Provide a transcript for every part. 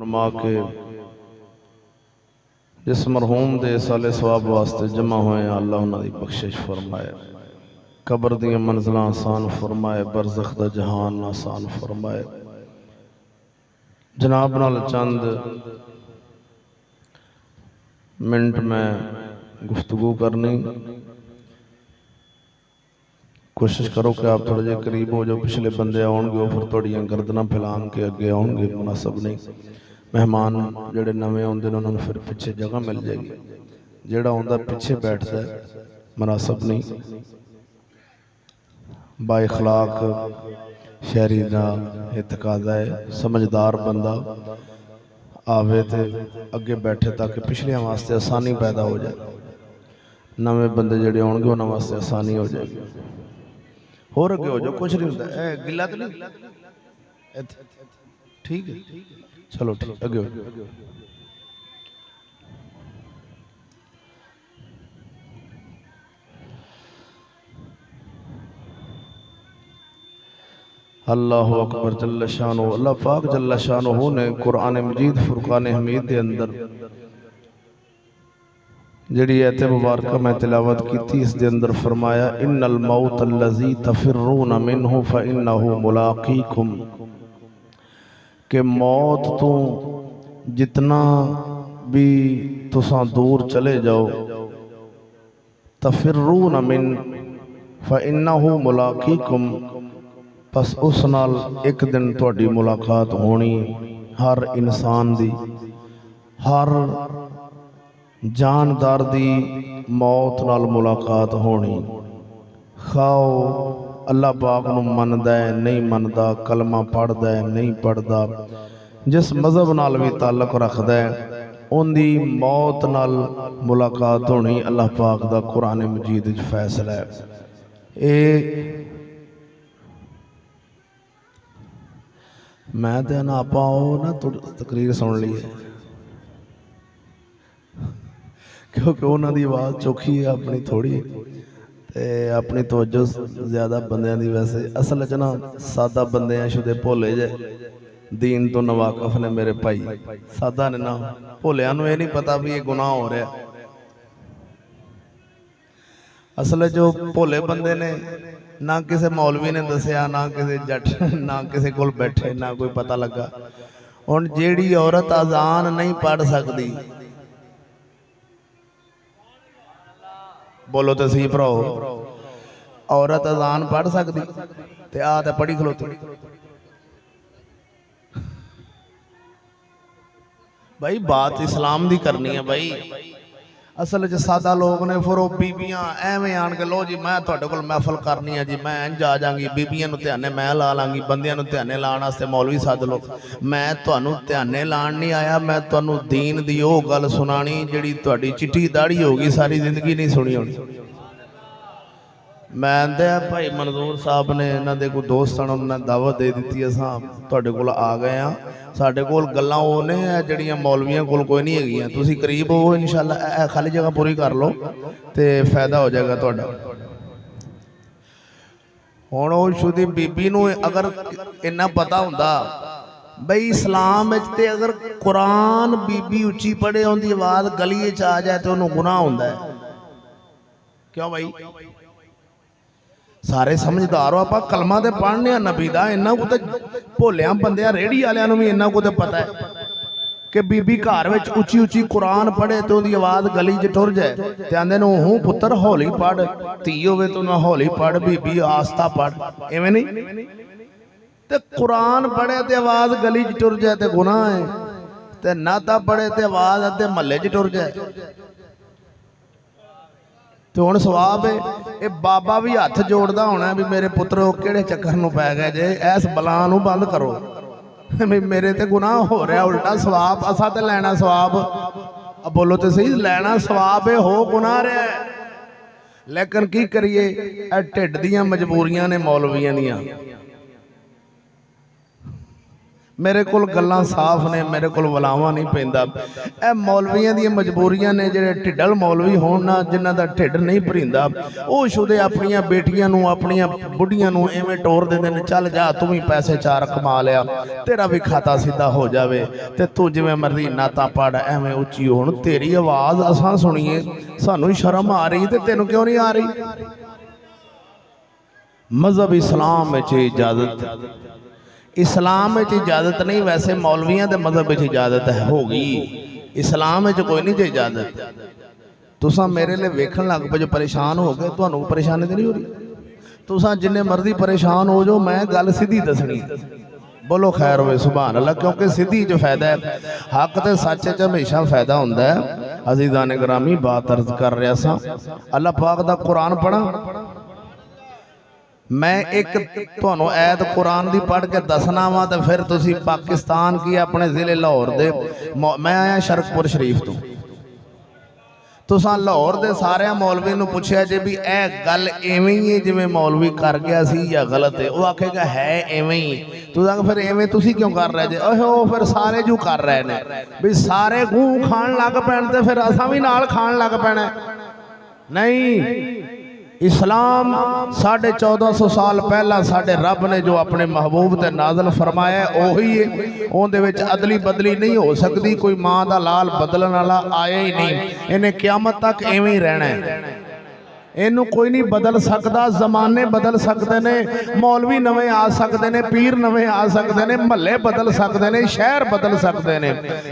फरमा के जिस मरहूम दे साले सवाब वास्ते जमा होए अल्लाह उन्हां दी बख्शिश फरमाए, कबर दी मंजिल आसान फरमाए, बरज़ख दा जहान आसान फरमाए। जनाब नाल चंद मिनट में गुफ्तगू करनी, कोशिश करो कि आप थोड़े जे करीब हो जाओ। पिछले बंदे आउणगे वो फिर तुहाड़ियां गर्दनां फैलान के अगे आउणगे, मुनासब नहीं। मेहमान जिहड़े नवें आउंदे ने उन्हां नूं फिर पिछे जगह मिल जाएगी, जिहड़ा आउंदा पिछे बैठदा है मुनासब नहीं। बाइखलाक शहरी दा ये तकाजा है, समझदार बंदा आवे तो अगे बैठे ताकि पिछलियां वास्ते आसानी पैदा हो जाए। नवें बंदे जिहड़े आउणगे उन्हां वास्ते आसानी हो जाएगी। होर अगे हो जाओ, कुछ नहीं होंदा, गिला तो नहीं, ठीक है, चलो ठीक, अगे हो जाओ। अल्लाह अकबर जल्ल शानो। अल्लाह पाक जल्ल शानो ने कुरान मजीद फुरकान हमीद के अंदर जिहड़ी आयत मुबारक मैं तिलावत की, इस दे अंदर फरमाया इन्नल मौत अल्लज़ी तफिर्रून मिन्हु फइन्नहु मुलाकीकुम, के मौत तो जितना भी तुसां दूर चले जाओ, तफिर्रून मिन फइन्नहु मुलाकीकुम, बस उस नाल एक दिन तुहाडी मुलाकात होनी। हर इंसान दी, हर जानदार दी मौत नाल मुलाकात होनी। खाओ अल्लाह पाक नूं मनदा है नहीं मनदा, कलमा पढ़दा है नहीं पढ़दा, जिस मजहब नाल भी ताल्लुक रखदा है उनदी मौत नाल मुलाकात होनी। अल्लाह पाक दा कुरान मजीद विच फैसला है। मैं तो ना आपा ना तकरीर सुन ली है, क्योंकि उन्होंने आवाज़ चौखी है, अपनी थोड़ी ते अपनी तवज्जो ज़्यादा बंदियां दी। वैसे असल च ना सादा बंदे हैं, शुदे भोले जे दीन तो नवाकफ ने मेरे भाई, सादा ने ना भोलिया नूं ये नहीं पता भी ये गुनाह हो रहा। असल जो भोले बंदे ने ना किसी मौलवी ने दसिया, ना किसी जट, ना किसी कोल बैठे, ना कोई पता लगा। हुण जिहड़ी औरत अजान नहीं पढ़ सकती, बोलो तो सही भराओ, औरत अजान पढ़ सकती ते आ ते पढ़ी खलोती। भाई बात इस्लाम दी करनी है भाई। असल च सादा लोग ने फिर वो बीबियां एवें आन के लो जी मैं तुहाडे कोल महफल करनी है जी, मैं इंज आ जांगी, बीबियां नूं ध्याने मैं ला लांगी, बंदियां नूं ध्याने लाण वास्ते मौलवी सद लो। मैं तुहानूं ध्याने लाण नहीं आया, मैं तुहानूं दीन दी ओह गल सुनानी जिहड़ी तुहाडी चिट्ठी दाढ़ी होगी सारी जिंदगी नहीं सुनी होनी। मैं आंदा भाई मनजूर साहब ने इन्हां दे कोई दोस्त ने उन्होंने दावत दे दी, असां तुहाडे कोल आ गए हाँ, साडे कोल गल्लां ओह ने जिहड़ियां मौलवियां कोल कोई नहीं हैगियां। तुसीं करीब हो इंशाअल्लाह, खाली जगह पूरी कर लो ते फायदा हो जाएगा तुहाडा। हुण ओह शुदी बीबी नूं अगर इन्ना पता हुंदा बई इस्लाम ते अगर कुरान बीबी उच्ची पढ़े उहदी आवाज़ गली च आ जाए तो उन्होंने गुनाह हुंदा है। क्यों भाई सारे समझदार हो, आप कलमा तो पढ़ने नबी का, इन्ना को तो भोलिया बंदिया रेहड़ी वालियां नूं भी इन्ना को तो पता है कि बीबी घर में उच्ची उच्ची कुरान पढ़े तो उसकी आवाज़ गली च टुर जाए तो आंदे ने हूँ पुत्र हौली पढ़, धी होवे तो ना हौली पढ़, बीबी आस्ता पढ़, इवें नहीं। तो कुरान पढ़े तो आवाज़ गली च टुर जाए तो गुनाह है, तो नाता पढ़े तो आवाज़ अद्धे महल्ले च टुर जाए तो हुण सवाब है। ये बाबा भी हथ जोड़दा होना भी मेरे पुत्रो किहड़े चक्कर नूं पै गए जे, इस बला नूं बंद करो, मेरे ते गुनाह हो रहा उल्टा सवाब असा तो लैना सवाब, बोलो तो सही लैना सवाब है, हो गुनाह रहा है। लेकिन की करिए ढिड दियां मजबूरियां ने मौलवियां दियां, मेरे कोल गल्लां साफ ने, मेरे कोल वलावा नहीं पैंदा। ਇਹ मौलवियां ਦੀਆਂ ਮਜਬੂਰੀਆਂ ਨੇ, ਜਿਹੜੇ ਢਿੱਡਲ ਮੌਲਵੀ ਹੋਣ ਨਾ, ਜਿਨ੍ਹਾਂ ਦਾ ਢਿੱਡ ਨਹੀਂ ਭਰੀਂਦਾ, ਉਹ ਸ਼ੁਦੇ ਆਪਣੀਆਂ ਬੇਟੀਆਂ ਨੂੰ, ਆਪਣੀਆਂ ਬੁੱਢੀਆਂ ਨੂੰ ਐਵੇਂ ਟੋਰ ਦਿੰਦੇ ਨੇ, ਚੱਲ ਜਾ ਤੂੰ ਵੀ ਪੈਸੇ ਚਾਰ ਕਮਾ ਲਿਆ, ਤੇਰਾ ਵੀ ਖਾਤਾ ਸਿੱਧਾ ਹੋ ਜਾਵੇ ਤੇ ਤੂੰ ਜਿਵੇਂ ਮਰਜ਼ੀ ਨਾਤਾਂ ਪੜ, ਐਵੇਂ ਉੱਚੀ ਹੋਣ। ਤੇਰੀ ਆਵਾਜ਼ ਅਸਾਂ ਸੁਣੀਏ, ਸਾਨੂੰ ਸ਼ਰਮ ਆ ਰਹੀ ਤੇ ਤੈਨੂੰ ਕਿਉਂ ਨਹੀਂ ਆ ਰਹੀ? ਮਜ਼ਹਬ ਇਸਲਾਮ ਵਿੱਚ ਇਜਾਜ਼ਤ, इस्लाम में इजाजत नहीं, वैसे मौलवियों के मजहब में इजाजत है होगी, इस्लाम में कोई नहीं इजाजत। तुसा मेरे लिए वेखन लग पे जो परेशान हो गए, तो परेशानी तो नहीं हो रही। तुसा जिन्ने मर्जी परेशान हो जो, मैं गल सीधी दसनी। बोलो खैर होवे, सुभान अल्लाह, क्योंकि सीधी जो फायदा है, हक तो सच च हमेशा फायदा होंदा है। अज़ीज़ान गिरामी, बात अर्ज कर रहा सा, अल्लाह पाक दा कुरान पढ़ा। मैं एक तुहानू ऐत कुरान दी पढ़ के दसना वा, तो फिर तुसी पाकिस्तान की अपने जिले लाहौर दे, मैं आया शरकपुर शरीफ तो, तुसां लाहौर दे सारे मौलवी नू पुछया जे भी ए गल एवें ही है जिवें मौलवी कर गया सी या गलत है? वो आखेगा है एवें ही। तुसां फिर एवें तुसी क्यों कर रहे जे? ओहो फिर सारे जू कर रहे ने, भी सारे गूं खाण लग पैण ते फिर असां भी नाल खाण लग पैणा। नहीं, इस्लाम 1450 साल पहला साढ़े रब ने जो अपने महबूब ते नाज़िल फरमाया उही है, उहदे विच अदली बदली नहीं हो सकती। कोई माँ का लाल बदलने वाला आया ही नहीं, इन्हें क़यामत तक एवें ही रहना है, इनू कोई नहीं बदल सकता। जमाने बदल सकते ने, मौलवी नवे आ सकते ने, पीर नवे आ सकते ने, महल्ले बदल सकते ने, शहर बदल सकते ने,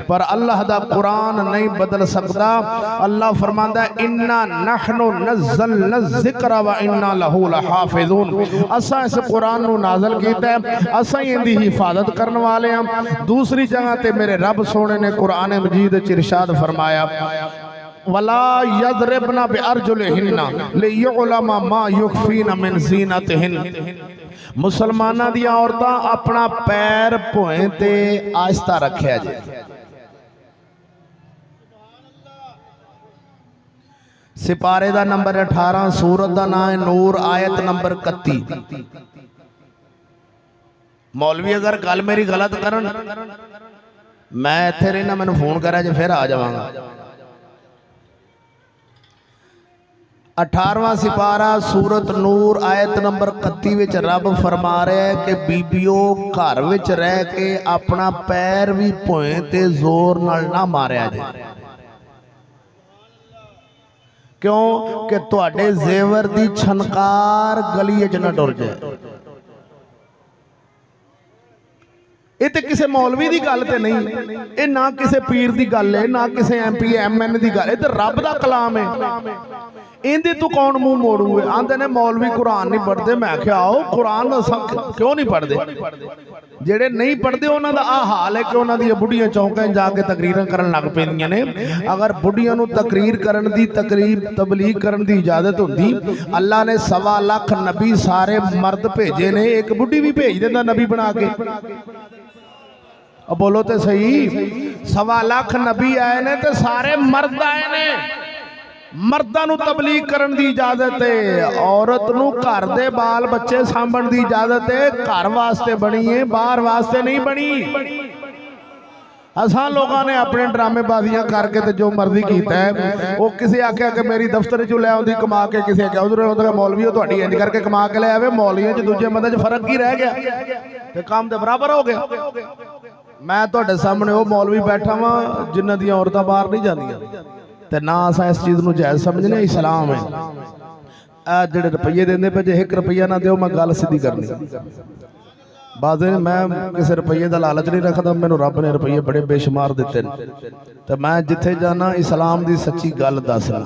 पर अल्लाह दा कुरान नहीं बदल सकता। अल्लाह फरमांदा इन्ना नहनु नज़्ज़लना ज़िक्र व इन्ना लहू लहाफ़िज़ून, असा इस कुरान नू नाज़िल कीता है, असा ही इहदी हिफाजत करने वाले हैं। दूसरी जगह ते मेरे रब सोने ने कुरान मजीद च इरशाद फरमाया, वला यज़रिबना बिअरजुलिहिन्ना लियुअलमा मा युखफीना मिन ज़ीनतिहिन। मुसलमाना दी औरतां अपना पैर भोए ते आहिस्ता रखिया जे। सिपारे दा नंबर 18, सूरत दा नाम है नूर, आयत नंबर 31। मौलवी अगर गल मेरी गलत करन, मैं इत्थे रहना, मैनूं फोन करा जे फिर आ जावांगा। 18वां सिपारा सूरत नूर आयत नंबर 31 विच रब फरमा रहा है कि बीबियो घर विच रह के अपना पैर भी भोए ते जोर नाल ना मारिया जाए। क्यों कि तुहाडे जेवर दी छनकार गली च न टुर जाए। ये तो किसी मौलवी की गल तो नहीं, ये ना किसी पीर की गल है, ना किसी MP MN की गल, ये तो रब का कलाम है। इहदे तो कौन मुंह मोड़ू है? आंदे ने मौलवी कुरान नहीं पढ़ते। मैं आख्या आओ कुरान क्यों नहीं पढ़ते? जेड़े नहीं पढ़ते उन्हों का आ हाल है कि उन्होंने बुढ़िया चौंकों जाके तकरीर करन लग पैंदियां ने। अगर बुढ़िया नूं तकरीर करन दी, तबलीग करन दी इजाजत होंदी, अल्लाह ने 1.25 लाख नबी सारे मर्द भेजे ने, एक बुढ़ी भी भेज देंदा नबी बना के। अब बोलो तो सही, 1.25 लाख नबी आए ने ते सारे मर्द आए ने। मर्दां नूं तबलीग करन दी इजाजत है, औरत नूं घर दे बाल बच्चे सांभण दी इजाजत है। घर वास्ते बनी है, बाहर वास्ते नहीं बनी। असां लोगों ने अपने ड्रामेबाजियां करके तो जो मर्जी कीता है। वो किसी आख्या कि मेरी दफ्तर चो लै आउंदी कमा के, किसी आख्या उधर आउंदा मौलवी तुहाडी इंज करके कमा के ले आवे। मौलवियों च दूजे बंदे च फर्क ही रह गया, ते काम तो बराबर हो गया। मैं तुहाडे सामने वो मौलवी बैठा वां जिन्हां दी औरतां बाहर नहीं जांदियां, ते ना असां इस चीज़ नूं जायज़ समझने। इस्लाम है आ जिहड़े रुपये देंदे पे, जे 1 रुपया ना दिओ, मैं गल सीधी करनी। बादे मैं किसी रुपये का लालच नहीं रखता, मैनूं रब ने रुपये बड़े बेशुमार दिते ने, ते मैं जिथे जाना इस्लाम की सच्ची गल दसना।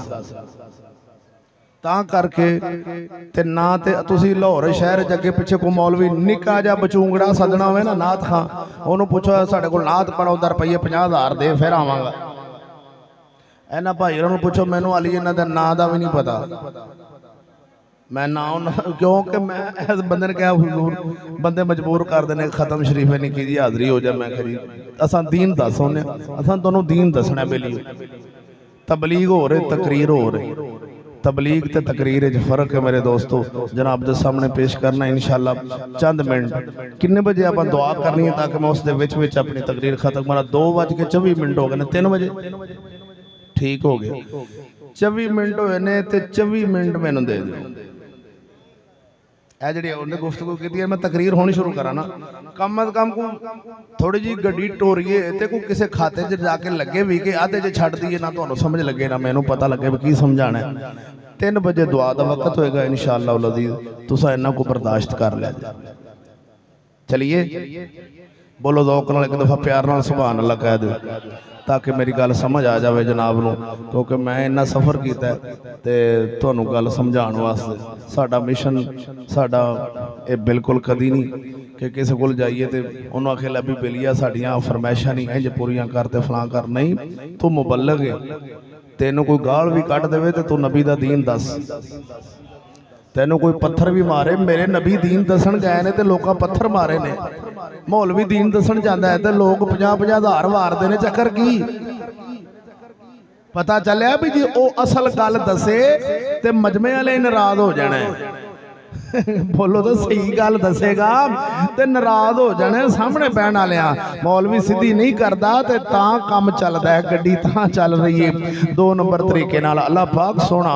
तां करके ते ना ते तुसी लाहौर शहर च अगे पिछे को मौलवी निक्का जा बचूंगड़ा सदना होवे ना, नात खां, उहनूं पुछो साडे कोल नात पढ़ाउंदा रुपये 50,000 दे फिर आवांगा। इन्हां भाईआं नूं पुछो, मैनूं हाली इन्हां दे नां दा भी नहीं पता। मैं ना क्योंकि मैं इस बंदे ने कहा हुजूर बंदे मजबूर कर देने, खत्म शरीफ नहीं की हाज़री हो जाए। मैं खरी असां दीन दस होने, असां तुहानूं दीन दसना बेली। तबलीग हो रही, तकरीर हो रही, तबलीग ते तकरीर च फर्क है मेरे दोस्तों। जनाब दे सामने पेश करना इंशाअल्लाह चंद मिनट। किन्ने बजे आप दुआ करनी है ताकि मैं उस दे विच अपनी तकरीर खत्म करा। 2:24 हो गए ने, 3 बजे ठीक हो गए, 24 मिनट होए ने ते 24 मिनट मैनू दे दो। जी उन्हें गुफ्तगू की है, मैं तकरीर होनी शुरू करा ना, कम अज कम को थोड़ी जी गड्डी टोरीए तो कोई किसी खाते च जाके लगे भी कि आधे च छड्ड दीए ना, तो समझ लगे ना मैनू पता लगे भी की समझाना है। 3 बजे दुआ का वक्त होएगा इंशाअल्लाह अज़ीज़, तुसा इन्ना को बर्दाश्त कर लिया। चलिए बोलो दौक नाल एक दफ़ा प्यार नाल सुभान अल्लाह कह दो ताकि मेरी गल समझ आ जाए जनाब नूं, क्योंकि मैं इन्ना सफ़र किया तो तुहानूं गल समझाउण वास्ते। साडा मिशन साडा ये बिल्कुल कदी नहीं कि किसी को जाइए तो उन्होंने आखे लै भी बेलिया साडियां फरमाइशां नहीं इंज पूरियां करते फलां कर, नहीं तू मुबल्लग है, तेनों कोई गाल भी कट देवे तो तू नबी दा दीन दस, तेनों कोई पत्थर भी मारे, मेरे नबी दीन दसन गए ने तो लोग पत्थर मारे ने, मौलवी दीन दसन जाता है तो लोग 50-50 हज़ार मारते हैं, चक्कर की पता चलिया भी जी वो असल गल दसे तो मजमे वाले नाराज हो जाना है। बोलो तो सही गल दसेगा तो नाराज हो जाने सामने बहन वाले। मौलवी सीधी नहीं करता तो काम चलता है, गड्डी तां चल रही है 2 नंबर तरीके नाल। अल्लाह पाक सोना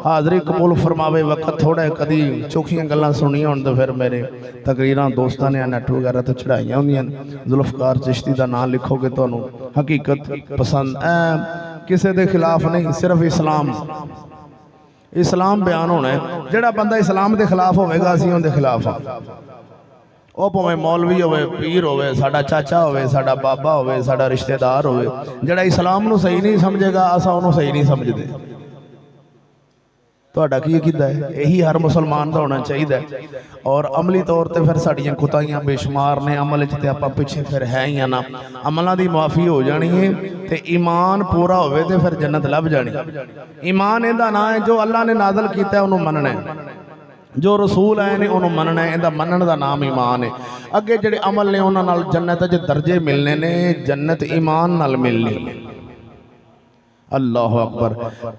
हाज़री कबूल फरमावे। वक्त थोड़ा कदी चौखियां गल्लां सुनिया होण तो फिर मेरे तकरीरां दोस्तां ने नैट वगैरह तो चढ़ाइयां होंदियां। जुल्फकार चिश्ती का नाम लिखोगे तो हकीकत पसंद किसी के खिलाफ नहीं, सिर्फ इस्लाम बयान होना है। जिहड़ा बंदा इस्लाम के खिलाफ होगा असीं उहदे खिलाफ हाँ, वो भावें मौलवी होवे, पीर होवे, साडा चाचा होवे, साडा बाबा होवे, साडा रिश्तेदार होवे, जिहड़ा इस्लाम नूं सही नहीं समझेगा असां उहनूं सही नहीं समझदे। तुहाडा की अकीदा है? यही हर मुसलमान का होना चाहिए। और अमली तौर पर फिर साड़ियाँ कुताइयाँ बेशुमार ने, अमल च आप पिछे फिर है ही ना। अमलों की माफ़ी हो जानी है तो ईमान पूरा होवे तो फिर जन्नत लभ जानी। ईमान इहदा नाम है जो अल्लाह ने नाज़िल किया उन्होंने मनना है, जो रसूल आए ने उन्होंने मनना है, इहदा मनण का नाम ईमान है। अगे जिहड़े अमल ने उन्हां नाल जन्नत च दर्जे मिलने ने, जन्नत ईमान नाल मिलनी है। अल्लाह अकबर।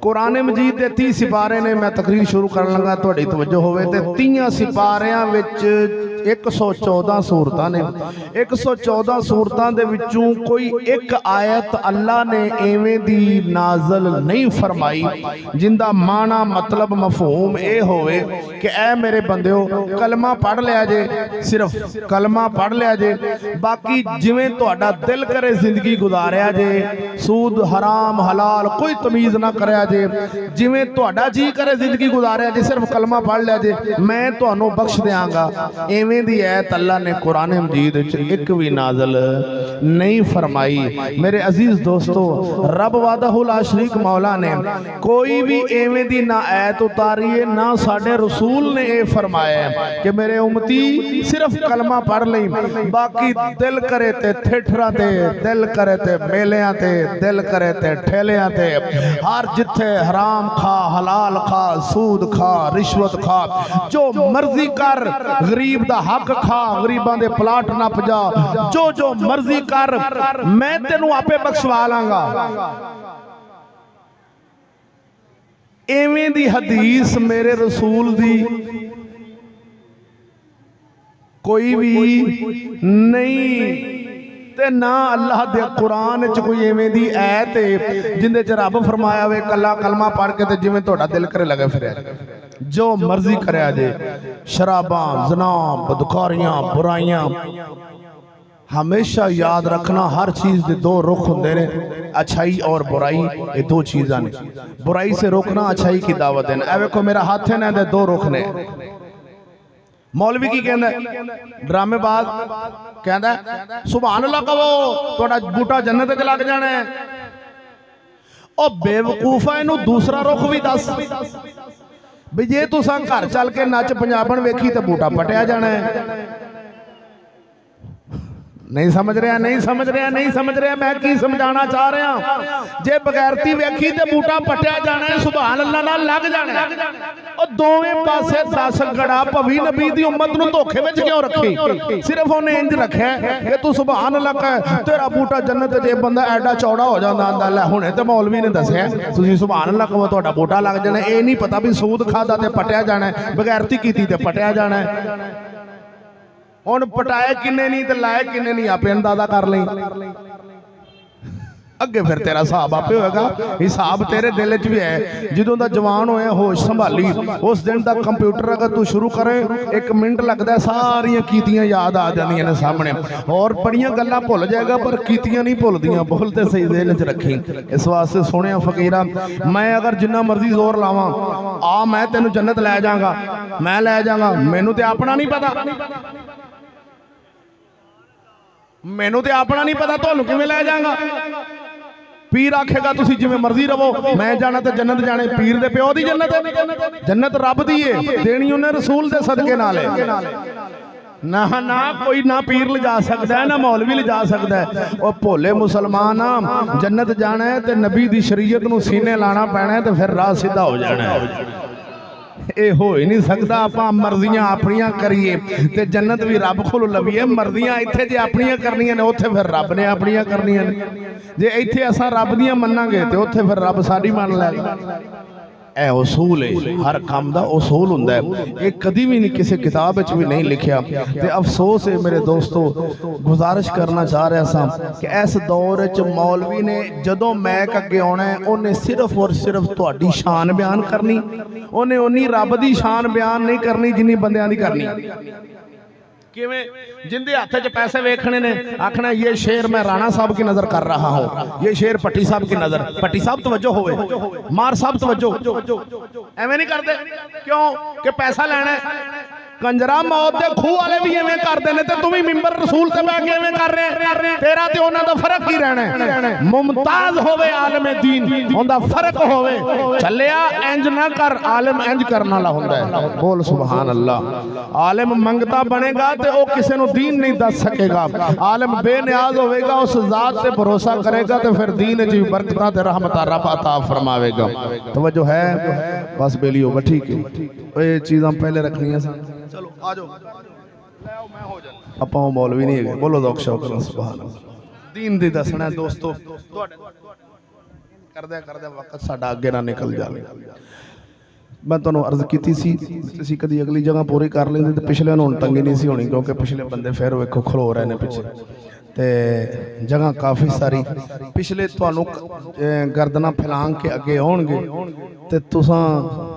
कुरान मजीद के 30 सिपारे ने, मैं तकरीर शुरू कर लगा थोड़ी तवज्जो होवे ते 30 सिपारियां विच 114 सूरतां ने। 114 सूरतां दे विचों कोई एक आयत अल्लाह ने एवें दी नाज़िल नहीं फरमाई जिंदा माना मतलब मफहूम ए होवे कि ऐ मेरे बंदिओ कलमा पढ़ लिया जे, सिर्फ कलमा पढ़ लिया जे, बाकी जिवें तुहाडा दिल करे जिंदगी गुजारिया जे, सूद हराम हलाल कोई तमीज़ ना करया जे, जिवें तुहाडा जी करे जिंदगी गुजारिया जे, सिर्फ कलमा पढ़ लिया जे, मैं तुहानू बख्श देंगा। एवें दी ऐत अल्लाह ने कुरान मजीद एक भी नाज़िल नहीं फरमाई। मेरे अजीज दोस्तों, रब वादहुल ला शरीक मौला ने कोई भी एवें दी ना ऐत उतारी है ना साडे रसूल ने ये फरमाया है कि मेरे उम्मती सिर्फ कलमा पढ़ लई, बाकी दिल करे ते थिठरा ते, दिल करे ते मेलियां ते, दिल करे ते ठेलियां ते, हर जिथे हराम खा, हलाल खा, सूद खा, रिश्वत खा, जो मर्जी कर, गरीब दा हक खा, गरीबां दे प्लाट नप जा, जो मर्जी कर, मैं तेनू आपे बख्शवा लांगा। एवें दी हदीस मेरे रसूल दी कोई भी नहीं ते ना अल्लाह दे कुरान च कोई एवें दी ऐत है जिंदे च रब फरमाया वे कला कलमा पढ़ के ते जिवें तुहाडा दिल करे लगे फिर जो मर्जी करे जे। शराबां, ज़ना, बदकारियां, बुराइयां, हमेशा याद रखना हर चीज़ के 2 रुख होंदे ने, अच्छाई और बुराई, ये 2 चीज़ां ने। बुराई से रोकना, अच्छाई की दावत देना। ए वेखो मेरा हाथ है ना, 2 रुख ने। मौलवी की कहंदा ड्रामेबाज कहंदा सुभान अल्लाह कहो तुहाडा बूटा जन्नत च लग जाना है। ओ बेवकूफा इनू दूसरा रुख भी दस भी जे तुसां घर चल के नच पंजाबन वेखी तो बूटा पटिया जाना है। नहीं समझ रहा, नहीं समझ रहा, नहीं समझ रहा। मैं की समझाना चाह रहा, जे बगैरती वेखी ते बूटा पटिया जाना है, सुभान अल्लाह नाल लग जाना है। और दोवें पासे 10 गड़ा भवी नबी दी उम्मत नूं धोखे विच क्यों रखी? सिर्फ उन्हें इंज रखिया कि तू सुभान अल्लाह कह, तेरा बूटा जन्नत जे बंदा एडा चौड़ा हो जांदा आंदा लै हुणे ते मौलवी ने दस्सिया तुसीं सुभान अल्लाह कहो तुहाडा बूटा लग जाना। ये नहीं पता भी सूद खादा ते पटिया जाना है, बगैरती कीती ते पटिया जाना है। हुण पटाए किन्ने नहीं ते लाए किन्ने नहीं आपे अंदाजा कर लई। अगे फिर तेरा हिसाब आपे होएगा। हिसाब तेरे दिल च भी है। जदों दा जवान होया होश संभाली उस दिन तक कंप्यूटर अगर तू शुरू करे 1 मिनट लगता है सारियां कीतियां याद आ जांदियां ने सामने, और बड़ियां गल्लां भुल जाएगा पर कीतियां नहीं भुलदियां। बोलते सही दिल च रखी। इस वास्ते सोहणिया फकीरा, मैं अगर जिन्ना मर्जी जोर लावां आ मैं तेनू जन्नत लै जांगा, मैं लै जांगा, मैनू ते अपना नहीं पता, मैनू ते अपना नहीं पता, तुहानू किवें लै जांगा। पीर आखेगा तुसी जिवें मर्जी रवो, मैं जाना ते जन्नत जाने। पीर दे प्यो दी जन्नत है, जन्नत रब दी है, देनी उन्हें रसूल दे सदके नाल है। ना ना कोई ना पीर ले जा सकता है ना मौलवी ले जा सकता है। और भोले मुसलमान जन्नत जाना है तो नबी दी शरीयत नूं सीने लाना पैना है, तो फिर राह सीधा हो जाना है। ये हो ही नहीं सकता आपां मर्जियां अपनियां करिए ते जन्नत भी रब कोलों लवीए। मर्जियां इत्थे जे अपनियां करनियां ने उत्थे फिर रब ने अपनियां करनियां ने। जे इत्थे असां रब दियां मन्नांगे ते उत्थे फिर रब साडी मान लैगा। ए उसूल है, हर काम का उसूल हुंदा है। ये कभी भी नहीं किसी किताब में भी नहीं लिखा। तो अफसोस है मेरे दोस्तों, गुजारिश करना चाह रहा सा कि इस दौर च मौलवी ने जदों मैक अगे आना है उन्हें सिर्फ और सिर्फ तुहाडी शान बयान करनी, उन्हें उन्नी रब की शान बयान नहीं करनी जिन्नी बंदियां दी करनी। किवें जिंदे हाथ च पैसे वेखने ने आखना ये शेर मैं राणा साहब की नजर कर रहा हूँ, ये शेर पट्टी साहब की नजर। पट्टी साहब तवज्जो होवे, मार साहब तवज्जो, एवें नहीं करते क्यों कि पैसा लेना है। कंजरा मौत दे खूह वाले भी एवें करते हैं ते तू भी मिंबर रसूल ते बैठ के एवें कर रहे। तेरा ते उन्हां दा फर्क ही रहना है। मुमताज होवे आलम दीन, उनका फर्क होवे। चलिया इंज ना कर, आलिम इंज करन वाला हुंदा है। बोल सुभान अल्लाह। आलिम मंगता बनेगा तो वो किसी को दीन नहीं दस सकेगा। आलिम बेनियाज होगा, उस जात से भरोसा करेगा तो फिर दीन च बरकतां ते रहमतां रब अता फरमावेगा। तवज्जो है बस बेलियो बठी के ये चीज़ां पहले रखनियां सन। चलो आ जाओ, मैं हो जाना। आपां मौलवी नहीं है। बोलो दौख शौक सुभान अल्लाह। दीन दी दसना दोस्तों, करदे करदे वक्त साडा अगे ना निकल जाए। मैं तुहानू अर्ज की सी तुसीं कदी अगली जगह पूरी कर लेंदे तो पिछले नूं तंगी नहीं सी होनी, क्योंकि पिछले बंदे फिर वेखो खलो रहे ने पिछे ते जगह काफ़ी सारी पिछले तुहानू गर्दना फैलांग के अगे आउणगे ते तुसां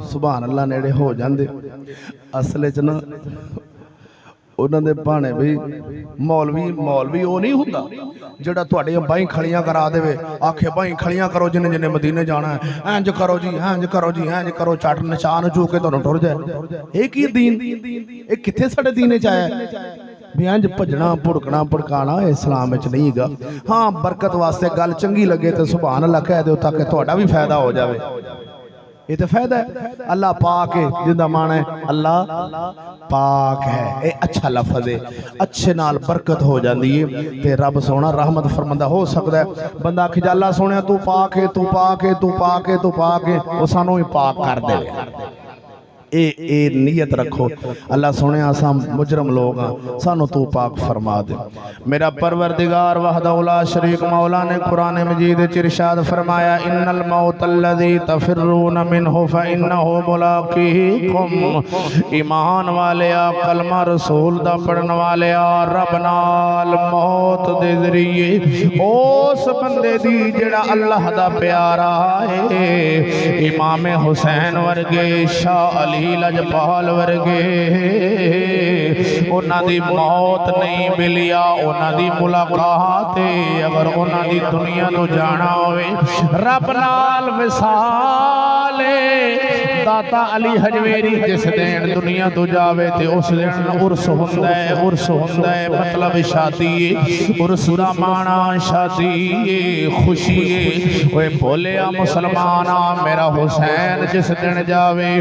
सुभान अल्लाह नेड़े हो जांदे। असल च ना उन्होंने भाने भी मौलवी वो नहीं हुंदा जिहड़ा तुहाडे बाहीं खड़ियां करा देवे, आखे बाहीं खड़ियां करो जिन्हें जिन्हें मदीने जाना है, इंज करो जी, इंज करो जी, इंज करो, चट नचान चू के तुहानू टुर जाए। ये की दीन, ये कित्थे साडे दीन च आया भी इंज भजना भुड़कना भड़काना इस्लाम विच नहीं गा। हाँ बरकत वास्ते गल चंगी लगे तो सुभान अल्लाह कह दो ताकि तुहाडा भी फायदा हो जाए। ये तो फायदा है। अल्लाह पाक है जिंदा मान है अल्लाह पाक है, ये अच्छा लफ्ज़ है, अच्छे नाल बरकत हो जाती है ते रब सोना रहमत फरमांदा। हो सकता है बंदा आखी जा अल्लाह सोने तू पाक है, तू पाक है, तू पाक है, तू पाक है, वो सानू भी पाक कर दे। ए नीयत रखो अल्लाह सोने असां मुजरम लोग हाँ, सानू तू पाक फरमा दे। मेरा परवरदिगार वहदहु ला शरीक मौला ने कुरान मजीद च इरशाद फरमाया, इन्नल मौत अल्लज़ी तफिर्रून मिन्हु फइन्नहु मुलाक़ीकुम। ईमान वाले आ, कलमा रसूल दा पढ़न वाले आ, रब नाल मौत दे जरिए उस बंदे दी जेड़ा अल्लाह दा प्यारा है। इमाम हुसैन वर्गे, शाह अली लजपाल वर्गे उन्हां दी मौत नहीं मिलिया, उन्हां दी मुलाकात अगर उन्हां दी दुनिया तो जाना होवे रब नाल विसाल दाता अली हजवेरी जिस दिन दुनिया तो जावे ते उस दिन उर्स हुंदा है, उर्स हुंदा है मतलब शादी उर्स दा माना शादी खुशी ओए बोलिया मुसलमाना मेरा हुसैन जिस दिन जावे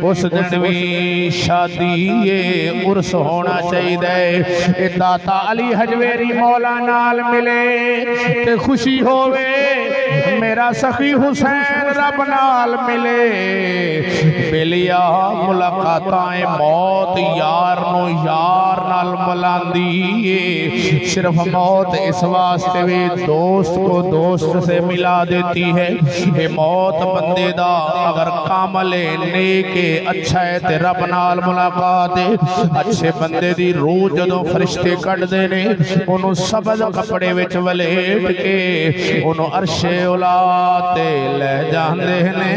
उस दिन भी शादी उर्स होना चाहिए। दाता अली हजवेरी मौला नाल मिले ते खुशी होवे, मेरा सखी हुसैन रब नाल मिले। बेलिया मुलाकाताएं मौत यार नो यार नाल मिलांदी, सिर्फ मौत इस वास्ते भी दोस्त को दोस्त से मिला देती है। ये मौत बंदे दा अगर कामल नेके अच्छा है ते रब नाल मुलाकात है। अच्छे बंदे दी रूह जदों फरिश्ते कढ़दे ने ओनू सबज कपड़े विच वलेट के ओनू अरशे औलाद ते ले जांदे ने,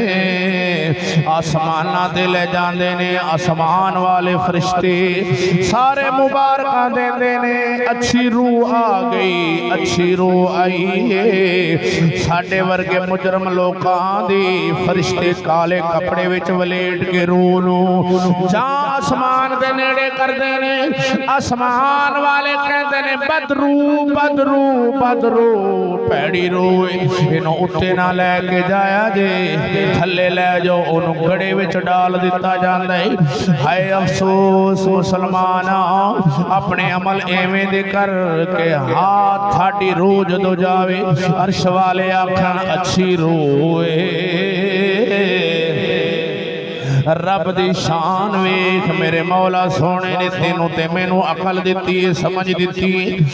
आसमाना ते ले जांदे ने। आसमान वाले फरिश्ते सारे मुबारकां देंदे ने, अच्छी रूह आ गई, अच्छी रूह आई है। साडे वर्गे मुजरम लोकां दी फरिश्ते काले कपड़े विच वलेट के रूह नू जां आसमान दे नेड़े करदे ने। आसमान वाले कहंदे ने बदरू बदरू बदरू पैड़ी रूह इनू उत्ते ना लैके जाया जे, थले लै जाओ ओनू गड़े विच डाल दिता जांदा है। हाय अफसोस मुसलमाना अपने अमल एवें दे कर के हाथ थाडी रूह जदों जावे अर्श वाले आखण अच्छी रूह रब दी शान वेख मेरे मौला सोने ने तेनों ते मैनू अकल दिती है, समझ दिती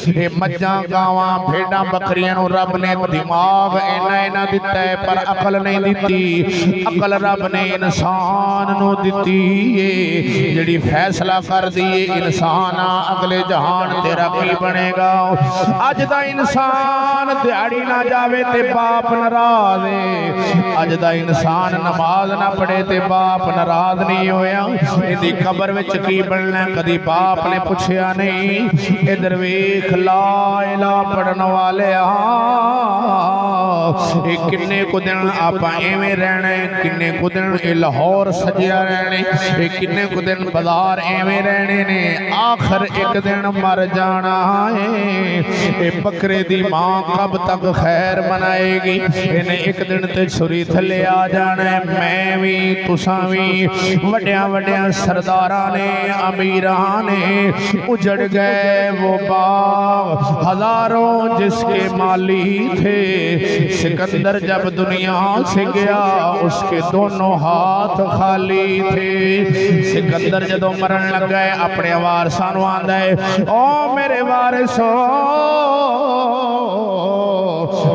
है। मज्जां गावां भेड़ां बकरियां नू रब ने दिमाग इन्ना इन्ना दिता है पर अकल नहीं दिती। अकल रब ने इंसान नू दिती है जिहड़ी फैसला कर दी इंसान अगले जहान तेरा की बनेगा। अज दा इंसान दिहाड़ी ना जावे ते बाप नाराज है, अज दा इंसान नमाज ना पढ़े ते बाप नाराज नहीं होया। इहदी कबर विच की बनना कदी बाप ने पुछया नहीं। इधर वेख ला इलाहा पढ़न वाले किन्ने को दिन आपां एवें रहना है, किन्ने को दिन ये लाहौर सजिया रहने, किन्ने को दिन बाजार एवें रहने ने, आखिर एक दिन मर जाना है। ये बकरे दी मां कब तक खैर मनाएगी, इन्हें एक दिन ते छुरी थले आ जाना है। मैं भी तुसां भी वड्या वड्या सरदारां ने अमीरां ने उजड़ गए वो बाग हजारों जिसके माली थे। सिकंदर जब दुनिया से गया उसके दोनों हाथ खाली थे। सिकंदर जदों मरन लग गए अपने वारसां नूं आंदा है ओ मेरे वारिसो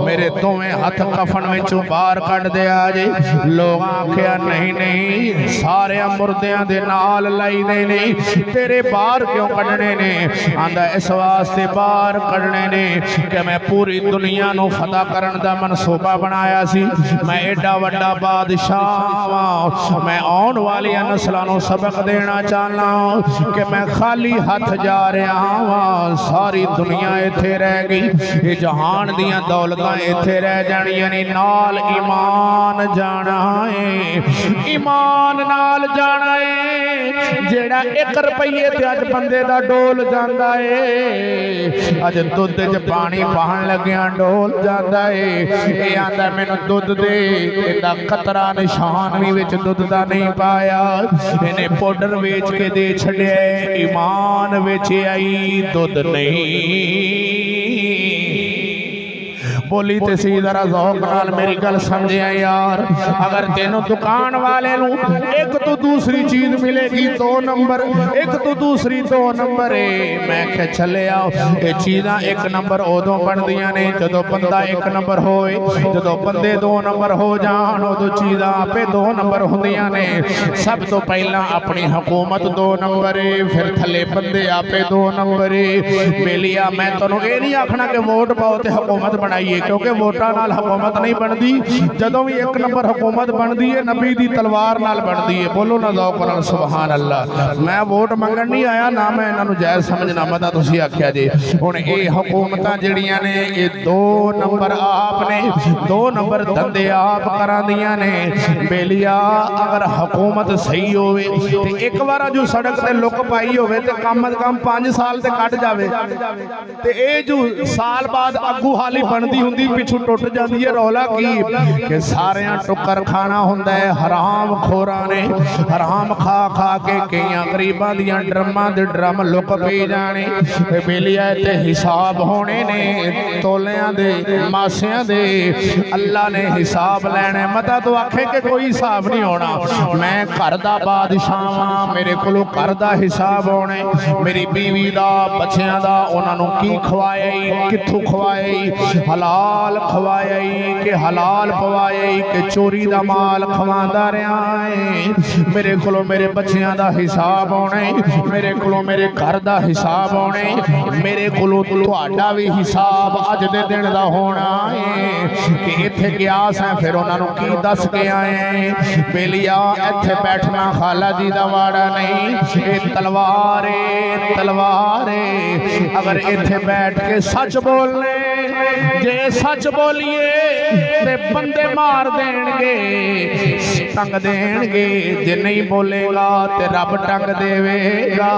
मेरे दोवें हाथ कफन विचों बाहर कढ दे आ जे। लोग आखिया नहीं नहीं सारे मुर्दियां दे नाल लाई दे नहीं, तेरे बाहर क्यों कढने ने? आंदा इस वास्ते बाहर कढने ने कि मैं पूरी दुनिया नूं फतह करन दा मनसूबा बनाया सी। मैं एडा वड्डा बादशाह वां, मैं आउण वाली नस्लां नूं सबक देना चाहना कि मैं खाली हथ जा रहा वां। सारी दुनिया इत्थे रह गई, ये जहान दियां दौलतां इत्थे रह जाणियां ने, नाल ईमान जाना है, ईमान नाल जाना है। जेड़ा 1 रुपये ते अज बंदे दा डोल जांदा है, अज दुध च पानी पाहन लग्या डोल जांदा है। ये आंदा मैनू दुध दे, इहदा कतरा निशान भी विच दुध दा नहीं पाया, इहने पाउडर वेच के दे छड्या। ईमान विच आई दुध नहीं। बोली ते सी जरा ज़ौक़ नाल मेरी गल समझिया यार। अगर तेनों दुकान वाले नूं एक तो दूसरी चीज मिलेगी 2 नंबर, एक तो दूसरी 2 नंबर है। मैं क्या चले आओ ये चीज़ां 1 नंबर उदों बनदियां ने जदों बंदा 1 नंबर होए, जदों बंदे 2 नंबर हो जान उदों चीज़ां आपे 2 नंबर हुंदियां ने। सब तो पहला अपनी हुकूमत 2 नंबर है, फिर थले बंदे आपे 2 नंबर है। बेलिया मैं तुहानूं ये नहीं आखना कि वोट पाओ ते हुकूमत बनाइए, है, क्योंकि वोटां नाल हुकूमत नहीं बनती। जदों भी एक नंबर हुकूमत बनती है नबी दी तलवार नाल बनती है। बोलो ना दौक नाल सुभान अल्लाह। मैं वोट मंगण नहीं आया ना, मैं इन्हां जायज़ समझना। मैं तुसीं आख्या जी हुण ये हुकूमतां जिहड़ियां ने ये 2 नंबर आप ने, 2 नंबर धंधे आप करांदियां ने। बेलिया अगर हुकूमत सही होवे ते एक बार जो सड़क ते लुक पाई होवे ते कम अज कम 5 साल ते कट जावे ते ये जो साल बाद अगू हाली बनती हुंदी पिछू टुट जाती है। रौला की कि सारियां टुकर खाना हुंदा है। हराम खोरां ने हराम खा खा के कई गरीबां दियां ड्रमां दे ड्रम लुक पई जाने। बेलिया ते हिसाब होने ने तोलियां दे मासियां दे। अल्लाह ने हिसाब लैना। मता तो आखे कि कोई हिसाब नहीं होना। मैं घर दा बादशाह हां, मेरे कोलों घर दा हिसाब होने। मेरी बीवी दा बच्चियां दा उन्होंने की खवाया, कित्थों खवाया, हलाल खवाया कि हलाल पवाया कि चोरी दा माल खवांदा रहा है। मेरे कोलों मेरे बच्चियां दा हिसाब होना, मेरे कोलों मेरे घर दा हिसाब होना, मेरे कोलों तुहाडा भी हिसाब अज दे दिन दा होना है कि इत्थे गया सां फिर उन्होंने की दस के आए। बेलिया इत्थे बैठना खाला जी दा वाड़ा नहीं, ये तलवार तलवार अगर इत्थे बैठ के सच बोलने, जे सच बोलिए ते बंदे मार देंगे, टंग देंगे। जे नहीं बोलेगा ते रब टंग देवेगा।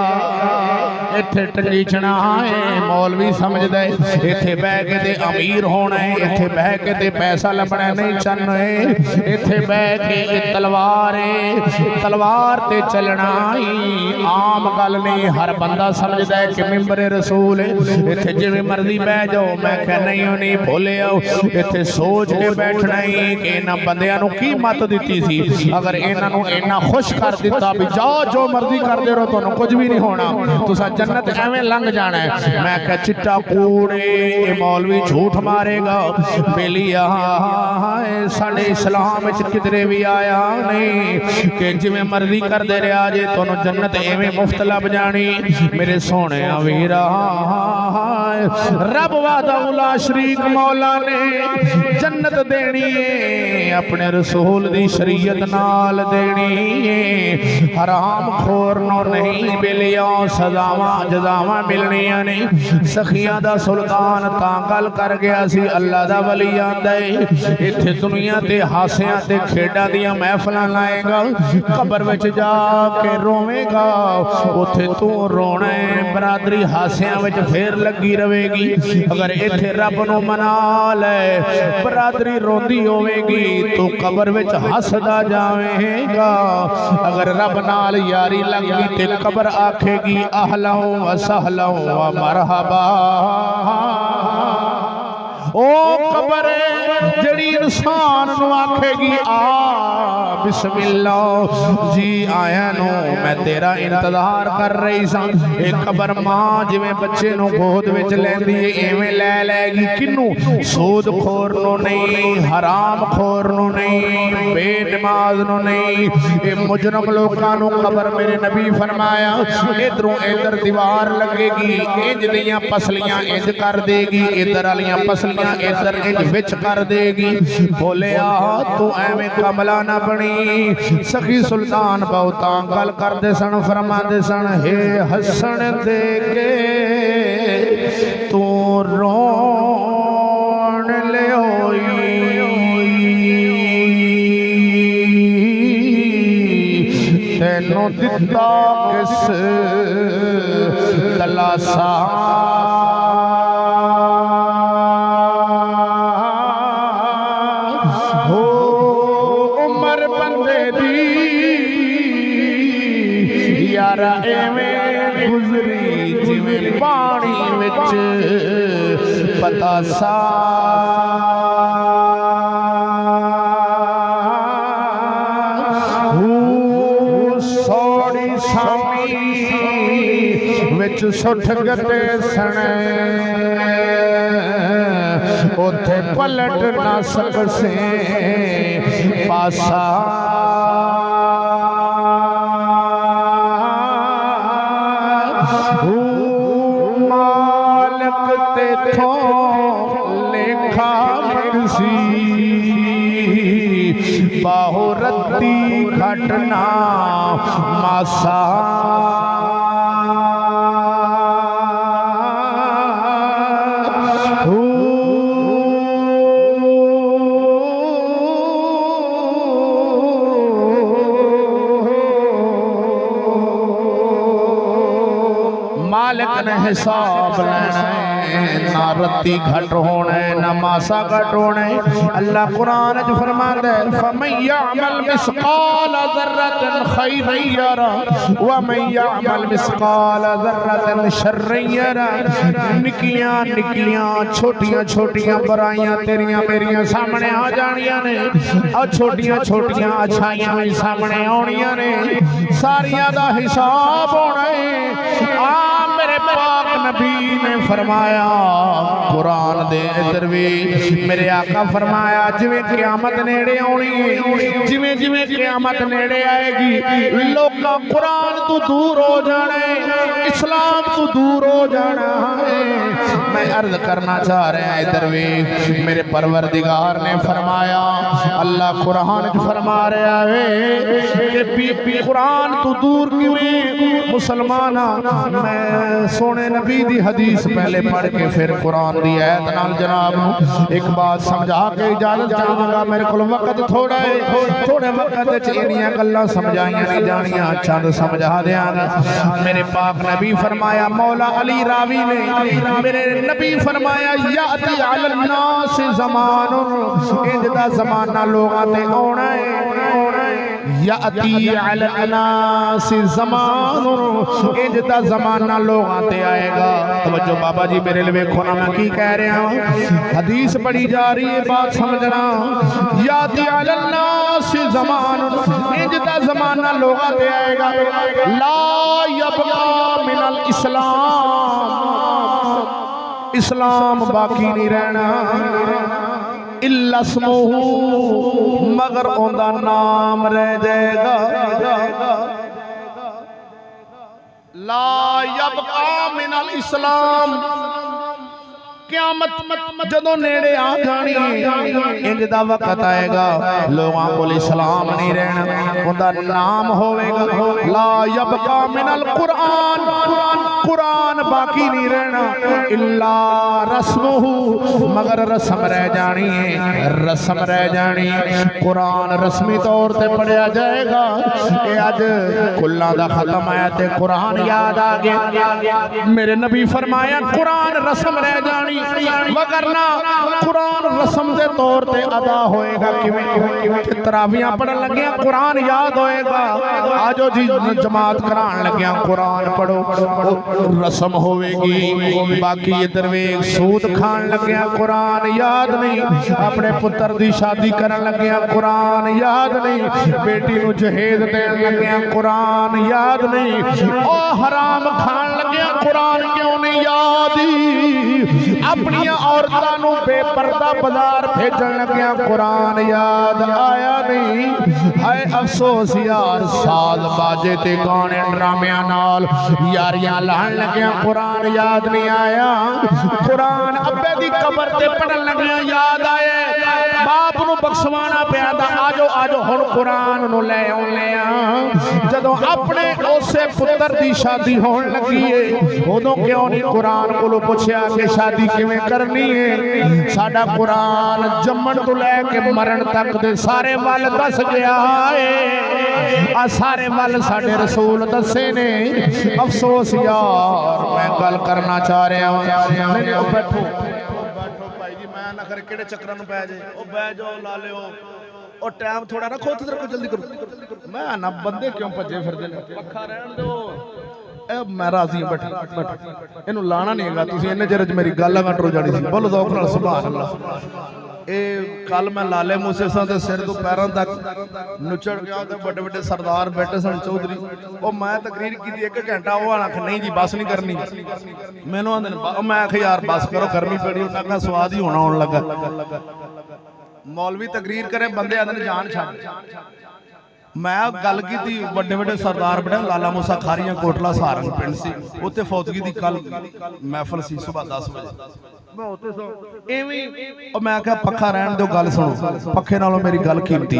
इत्थे टंगीचना है मौलवी समझदा है, इत्थे बह के ते अमीर होना है, इत्थे बह के ते पैसा लभना नहीं चन्न है। इत्थे बह के तलवार है, तलवार ते चलना ही आम गल नहीं। हर बंदा समझदा है कि मिंबरे रसूल है, इत्थे जिवें मर्जी बह जाओ। मैं कह नहीं भोले आओ, इत्थे सोच के बैठना ही कि इन्हां बंदियां नूं की मत दित्ती सी। अगर इन्हां नूं इन्ना खुश कर दिता भी जाओ जो मर्जी करदे रहो, तुहानूं कुछ भी नहीं होना, तुसां जन्नत एवें लंघ जाना है। मैं कह चिट्टा कूड़े ये मौलवी झूठ मारेगा। बेलिया साडे इस्लाम विच किधरे भी आया नहीं कि जिवें मर्जी करदे रहा जे तुहानूं जन्नत एवें मुफ्त लभ जानी। मेरे सोने वीरा रब वादा शरीक मौला ने जन्नत देनी है, अपने रसूल दी शरीयत नाल देनी है। हराम खोर नो नहीं बेलिया सजावां जजावां मिलनियां नहीं। सखियां दा सुल्तान तां गल कर गया सी अल्लाह दा वली आंदा है। इत्थे दुनिया ते हासियां ते खेडां दियां महफिलां लाएगा, कब्र विच जा के रोवेगा, उत्थे तू रोना है। बरादरी हासियां विच फेर लगी रहेगी। अगर इत्थे रब नूं मना ले बरादरी रोंदी होवेगी, तू कब्र विच हसदा जावेगा। अगर रब नाल यारी लगी ते कब्र आखेगी अहला व सहला व मरहबा। ओ कब्र जड़ी इंसान नूं आखेगी आ बिस्मिल्लाह जी आया नो मैं तेरा इंतजार कर रही सा। एक कब्र मां जिवें बच्चे नूं गोद विच लैंदी है एवें लै लैगी। किनू सूद खोर नूं नहीं, हराम खोर नूं नहीं, बेनमाज नूं नहीं, ये मुजरम लोकां नूं कब्र मेरे नबी फरमाया इधरों इधर दीवार लगेगी, इंज दियां पसलियां इंज कर देगी, इधर वालियां पसलियां इधर इंज विच कर देगी। बोलिया तू एवें कमला ना बनी। सखी सुल्तान बहुता गल करदे सन, फरमांदे सन हे हसन दे के तू रोण लियोई, तेनों दिता किस दलासा। यारा एवें गुजरी जिवें पानी विच पतासा। सोड़ी सामी विच सुठ गते सने, उथे पलट ना सकसे पासा। मालिक तेथों लेखा बहुरती घटना मासा मालिक ने हिसाब लेना है, ना रत्ती घट होना है ना मासा घट होना है। अल्लाह कुरान च फरमाता है फमन यअमल मिस्काल ज़र्रतिन खैरन यरा व मन यअमल मिस्काल ज़र्रतिन शर्रन यरा। निकियां निकियां छोटियां छोटियां बुराइयां तेरियां मेरियां सामने आ जानियां ने और छोटियां छोटियां अच्छाइयां भी सामने आउणियां ने। सारियां दा हिसाब होना है। मेरे पाक नबी ने फरमाया कुरान दे इधर भी मेरे आका फरमाया जिवें क़यामत नेड़े आउणी है, जिवें जिवें क़यामत नेड़े आएगी लोकां कुरान तो दूर हो जाना है, इस्लाम तो दूर हो जाना है। मैं अर्ज करना चाह रहा है इधर भी मेरे परवरदिगार ने फरमाया अल्लाह कुरान च फरमा रहा है कि कुरान तो दूर किवें मुसलमाना। मैं सोने नबी दी हदीस पहले पढ़ के फिर कुरान दी आयत नाल जनाब एक बात समझा के इजाजत चाहांगा। मेरे कोल वक्त थोड़ा है, थोड़े वक्त च इन्नियां गल्लां समझाइयां नहीं जानियां, चंद समझा देंगा। मेरे पाक नबी फरमाया मौला अली रावी ने मेरे नबी फरमाया याती अलल नास ज़मानुन इंज दा ज़माना लोगां ते आउणा है। याती अलल नास ज़मानुन इंज दा ज़माना लोगां ते आएगा। तवज्जो बाबा जी मेरे लिए वेखो ना मैं की कह रहा हूं, हदीस पढ़ी जा रही है बात समझना। याती अलल नास ज़मानुन इंज दा ज़माना लोगां ते आएगा ला यबका मिनल इस्लाम, इस्लाम बाकी नहीं रहना इल्ला स्मुहु मगर ओंदा नाम रह जाएगा। ला यबका मिनल इस्लाम क़यामत जदों नेड़े आ जानी इंज दा वक्त आएगा लोगों को इस्लाम नहीं रहना, उनका नाम होवेगा ला यबका मिनल कुरान, कुरान बाकी नहीं रहना इल्ला रस्मुहु मगर रस्म रह जानी है, रस्म रह जानी। कुरान रस्मी तौर ते पढ़िया जाएगा। ये अज कुल्ला दा खत्म आया ते कुरान याद आ गया। मेरे नबी फरमाया कुरान रस्म रह जानी वगरना कुरान रस्म के तौर पे अदा होएगा। किवें तरावियां पढ़न लगे कुरान याद होएगा। आजो जी जमात करान लगे कुरान पढ़ो रस्म होवेगी। बाकी इधर वे सूद खान लगे कुरान याद नहीं, अपने पुत्र की शादी करन लगे कुरान याद नहीं, बेटी नूं जहेज देन लगे कुरान याद नहीं, ओ हराम खान लगे कुरान क्यों नहीं याद। अपनी औरतां नूं बेपर्दा बाजार भेजन लग्या कुरान याद आया नहीं। हाय अफसोस यार साल बाजे ते गाने ड्रामियां नाल यारियां लाण लग्या कुरान याद नहीं आया। कुरान अब्बे दी कबर ते पढ़न लग्या याद आए, बाप नूं बख्शवाना पिया दा आजो आजो हुण कुरान नूं ले आउणे आ। जदों अपने उसे पुत्र दी शादी होण लगी है उदों क्यों नहीं कुरान कोलों पुछया कि शादी किवें करनी है। साडा कुरान जम्मण तो लैके मरण तक दे सारे वल दस गया है, आ सारे वल साडे रसूल दसे ने। अफसोस यार मैं गल करना चाह रहा हूं। बैठो भाई जी मैं ना करे किहड़े चक्करां नूं पै जे ओ बै जाओ ला लिओ और टाइम थोड़ा रखो तेरे को जल्दी करो। मैं ना बंदे क्यों भजे फिरदे ने पक्खा रहन दो। मैं राजी बैठ इनू लाना नहीं है तुम इन्ने चेर मेरी गल कंट्रो जानी सी। बोलो दो सुभान अल्लाह। ये कल मैं लाले मूसे के सिर तो पैरों तक नुचड़ गया तो बड़े बड़े सरदार बैठे सन चौधरी। और मैं तकरीर की 1 घंटा वो आख नहीं जी बस नहीं करनी। मैनू आंदे मैं आख यार बस करो गर्मी पड़ी मैं स्वाद ही होना आने लगा। मौलवी तकरीर करे बंदे आंदे जान छड़ मैं गल की बड़े बड़े सरदार बड़े लाला मूसा खारियां कोटला सहारन पिंड सी उत्ते फौतगी दी कल महफल सी सुबह 10 बजे मैं क्या पक्खा रहन दो गल सुनो पक्खे नालों मेरी गल कीमती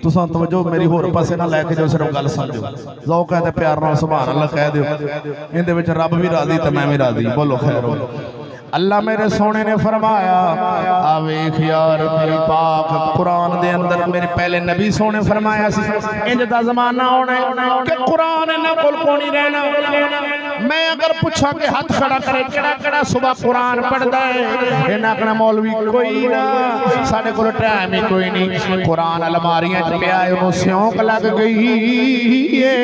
तुसां तवज्जो मेरी होर पासे ना लैके जाओ सिर्फ गल समझो जो कहते प्यार नाल सुभान अल्लाह कह दियो इहदे विच रब भी राजी ते मैं भी राजी बोलो खैर हो अल्लाह मेरे सोने ने फरमाया आ वेख यार पाक कुरान दे अंदर मेरे पहले नबी सोने फरमाया सी इंज दा जमाना होना कि कुरान इन्हां कोल कोनी रहना मैं अगर पूछा कि हाथ खड़ा करे केड़ा केड़ा सुबह कुरान पढ़दा है इन्हां आखना मौलवी कोई ना साडे कोल टाइम ही कोई नहीं कुरान अलमारियां च पिया है ओनू सियोंक लग गई है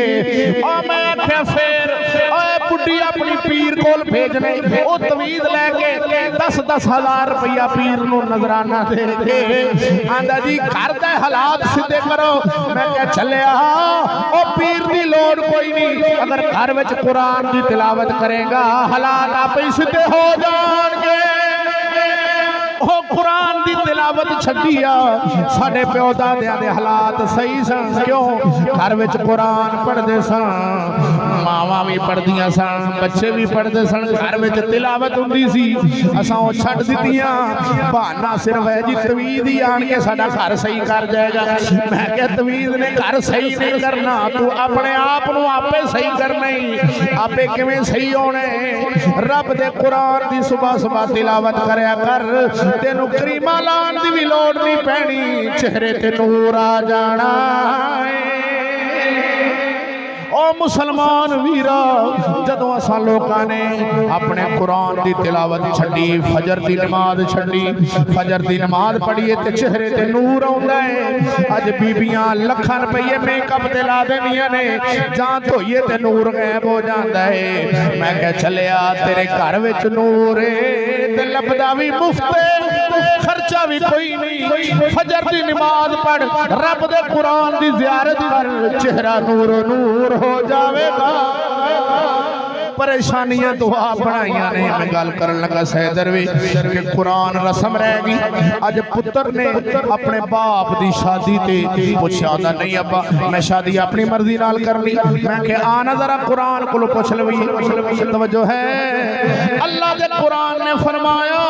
ओ मैं आख्या फिर ओए बुड्ढी अपनी पीर कोल भेजने ओ तवीज ले 10-10 हज़ार रुपया पीर नू नजराना दे के आंदा जी घर दे हालात सीधे करो मैं क्या चलिया ओ पीर दी लोड़ कोई नहीं अगर घर विच कुरान दी तिलावत करेगा हालात आपे सीधे हो जाणगे ओ कुरान दी तिलावत छड्डिया साडे प्यो दादियां दे हालात सही सन क्यों घर विच कुरान पढ़दे सन मावां भी पढ़दियां सन बच्चे भी पढ़दे सन घर विच तिलावत हुंदी सी असां ओ छड्ड दित्तियां बहाना सिर्फ है जी तवीज़ ही आण के साडा घर सही कर जाएगा मैं क्या तवीज़ ने घर सही नहीं करना तू अपने आप नू आपे सही करना ही आपे किवें सही होणे रब दे कुरान दी सुबह सुबह तिलावत करया कर तेनू करीमा लान दी भी लोड़ नहीं पैनी चेहरे ते नूर आ जाना ओ मुसलमान वीरा जदों असां लोकां ने अपने कुरान दी तिलावत छड्डी फजर दी नमाज छड्डी फजर दी नमाज पढ़ीए ते चेहरे ते नूर आउंदा है अज बीबियां लखां रुपये मेकअप ते ला देनियां ने जां धोईए ते नूर गायब हो जांदा है मैं कह चलिया तेरे घर विच नूर है ते लभदा भी मुफ्त खर्चा भी कोई नहीं फजर दी नमाज पढ़ रब दे कुरान दी ज़ियारत कर चेहरा नूर नूर हो जावेगा परेशानियां तो आप बनाइया ने मैं गल करन लगा सैदर वी कि कुरान रस्म रह गई अज पुत्र ने अपने बाप दी शादी ते पूछा नहीं अब्बा मैं शादी अपनी मर्जी नाल करनी मैं कि आना जरा कुरान कोलो पूछ लवी तवज्जो है अल्लाह दे कुरान ने फरमाया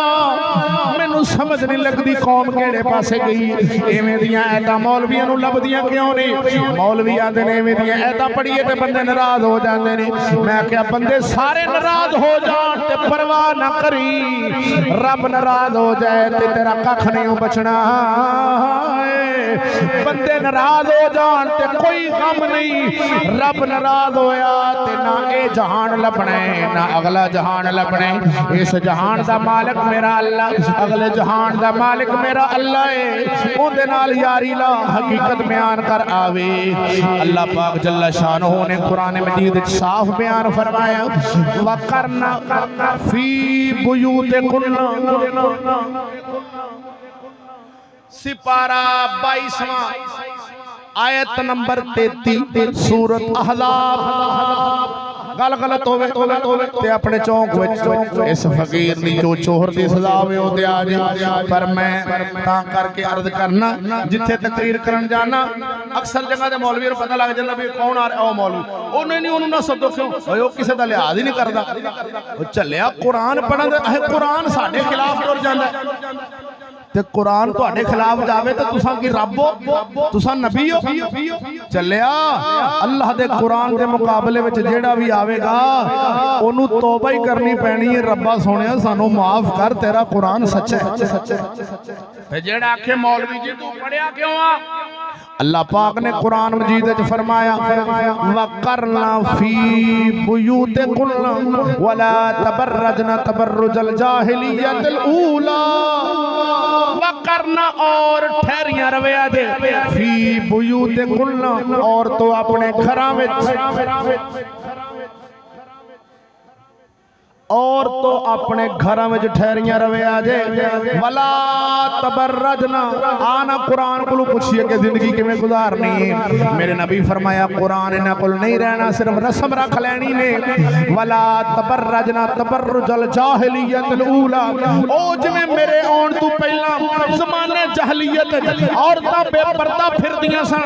मैनू समझ नहीं लगदी कौम केड़े पासे गई एवें दियां ऐतां मौलवियां नू लभदियां क्यों नहीं मौलवी आंदे ने एवें दियां ऐतां पढ़ीए ते बंदे नाराज हो जांदे ने मैं क्या बंदे सारे नाराज हो जान ते परवाह ना करी रब नाराज हो जाए ते तेरा कख नहीं बचना बंदे नाराज हो जान ते कोई गम नहीं रब नाराज होया ते ना ए जहान लभना ना अगला जहान लभना इस जहान दा मालिक मेरा अल्लाह अगले जहान दा मालिक मेरा अल्लाह है उहदे नाल यारी ला हकीकत बयान कर आवे अल्लाह पाक जल्ला शानहू ने कुरान मजीद विच साफ बयान फरमाया वकरना फी बुयूतिकुन्ना सिपारा 22वां आयत नंबर 33 सूरत अहज़ाब गल गलत होवे ते अपने चौंक विच इस फकीर दी जो चोहर दी सजा होवे ओ ते आ जाए पर मैं तां करके अर्ज करना जिथे तकरीर करन जाना अक्सर जगह दे मौलवी नूं पता लग जांदा भी कौन आ रहा ओ मौलवी ओने नहीं ओनू ना सदो क्यों ओए ओ किसे दा लिहाज ही नहीं करदा ओ चलिया कुरान पढ़न दे कुरान साडे खिलाफ टुर जांदा ते कुरान तुहाडे खिलाफ जावे तो तुसां की रब हो तुसां नबी हो चलिया अल्लाह दे कुरान दे मुकाबले विच जेड़ा भी आवेगा ओनू तौबा ही करनी पैनी है रब्बा सोहणिया सानू माफ कर तेरा कुरान सच्चा है ते जेड़ा आखे मौलवी जी तू पढ़िया क्यों आ अल्लाह पाक ने कुरान मजीद विच फरमाया वकरना फी बुयूतिकुन्ना वला तबर्रजना तबर्रुजल जाहिलियतिल ऊला वकरना और ठहरियां रविया दे फी बुयूतिकुन्ना और तो अपने घरां विच और तो अपने घर में ठहरिया रवे आजे वला तबर्रजना आना कुरान को पूछिए कि जिंदगी किवें गुजारनी है। मेरे नबी फरमाया कुरान इन्हां कोल नहीं रहना, सिर्फ रस्म रख लैनी ने। वला तबर्रजना तबर्रुजल जाहिलियतल ऊला, ओ जिवें मेरे आउण तो पहला ज़माने जहलियत औरतां बेपर्दा फिरदियां सन।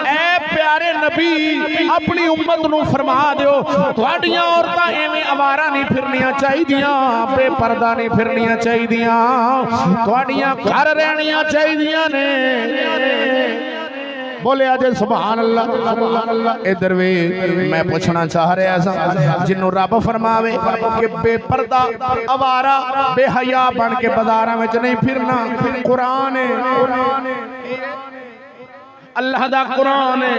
ऐ प्यारे नबी अपनी उम्मत नूं फरमा दिओ तुहाडियां औरतां एवें आवारा नहीं फिरनियां चाहिदियां, बेपर्दा नहीं फिरनियां चाहिदियां, तुहाडियां घर रहनियां चाहिदियां ने। बोले अजे सुभान अल्लाह। इधर वे मैं पूछना चाह रहा सा जिन्हों रब फरमावे कि बेपर्दा आवारा बेहया बन के बाजारां विच नहीं फिरना, कुरान अल्लाह दा कुरान है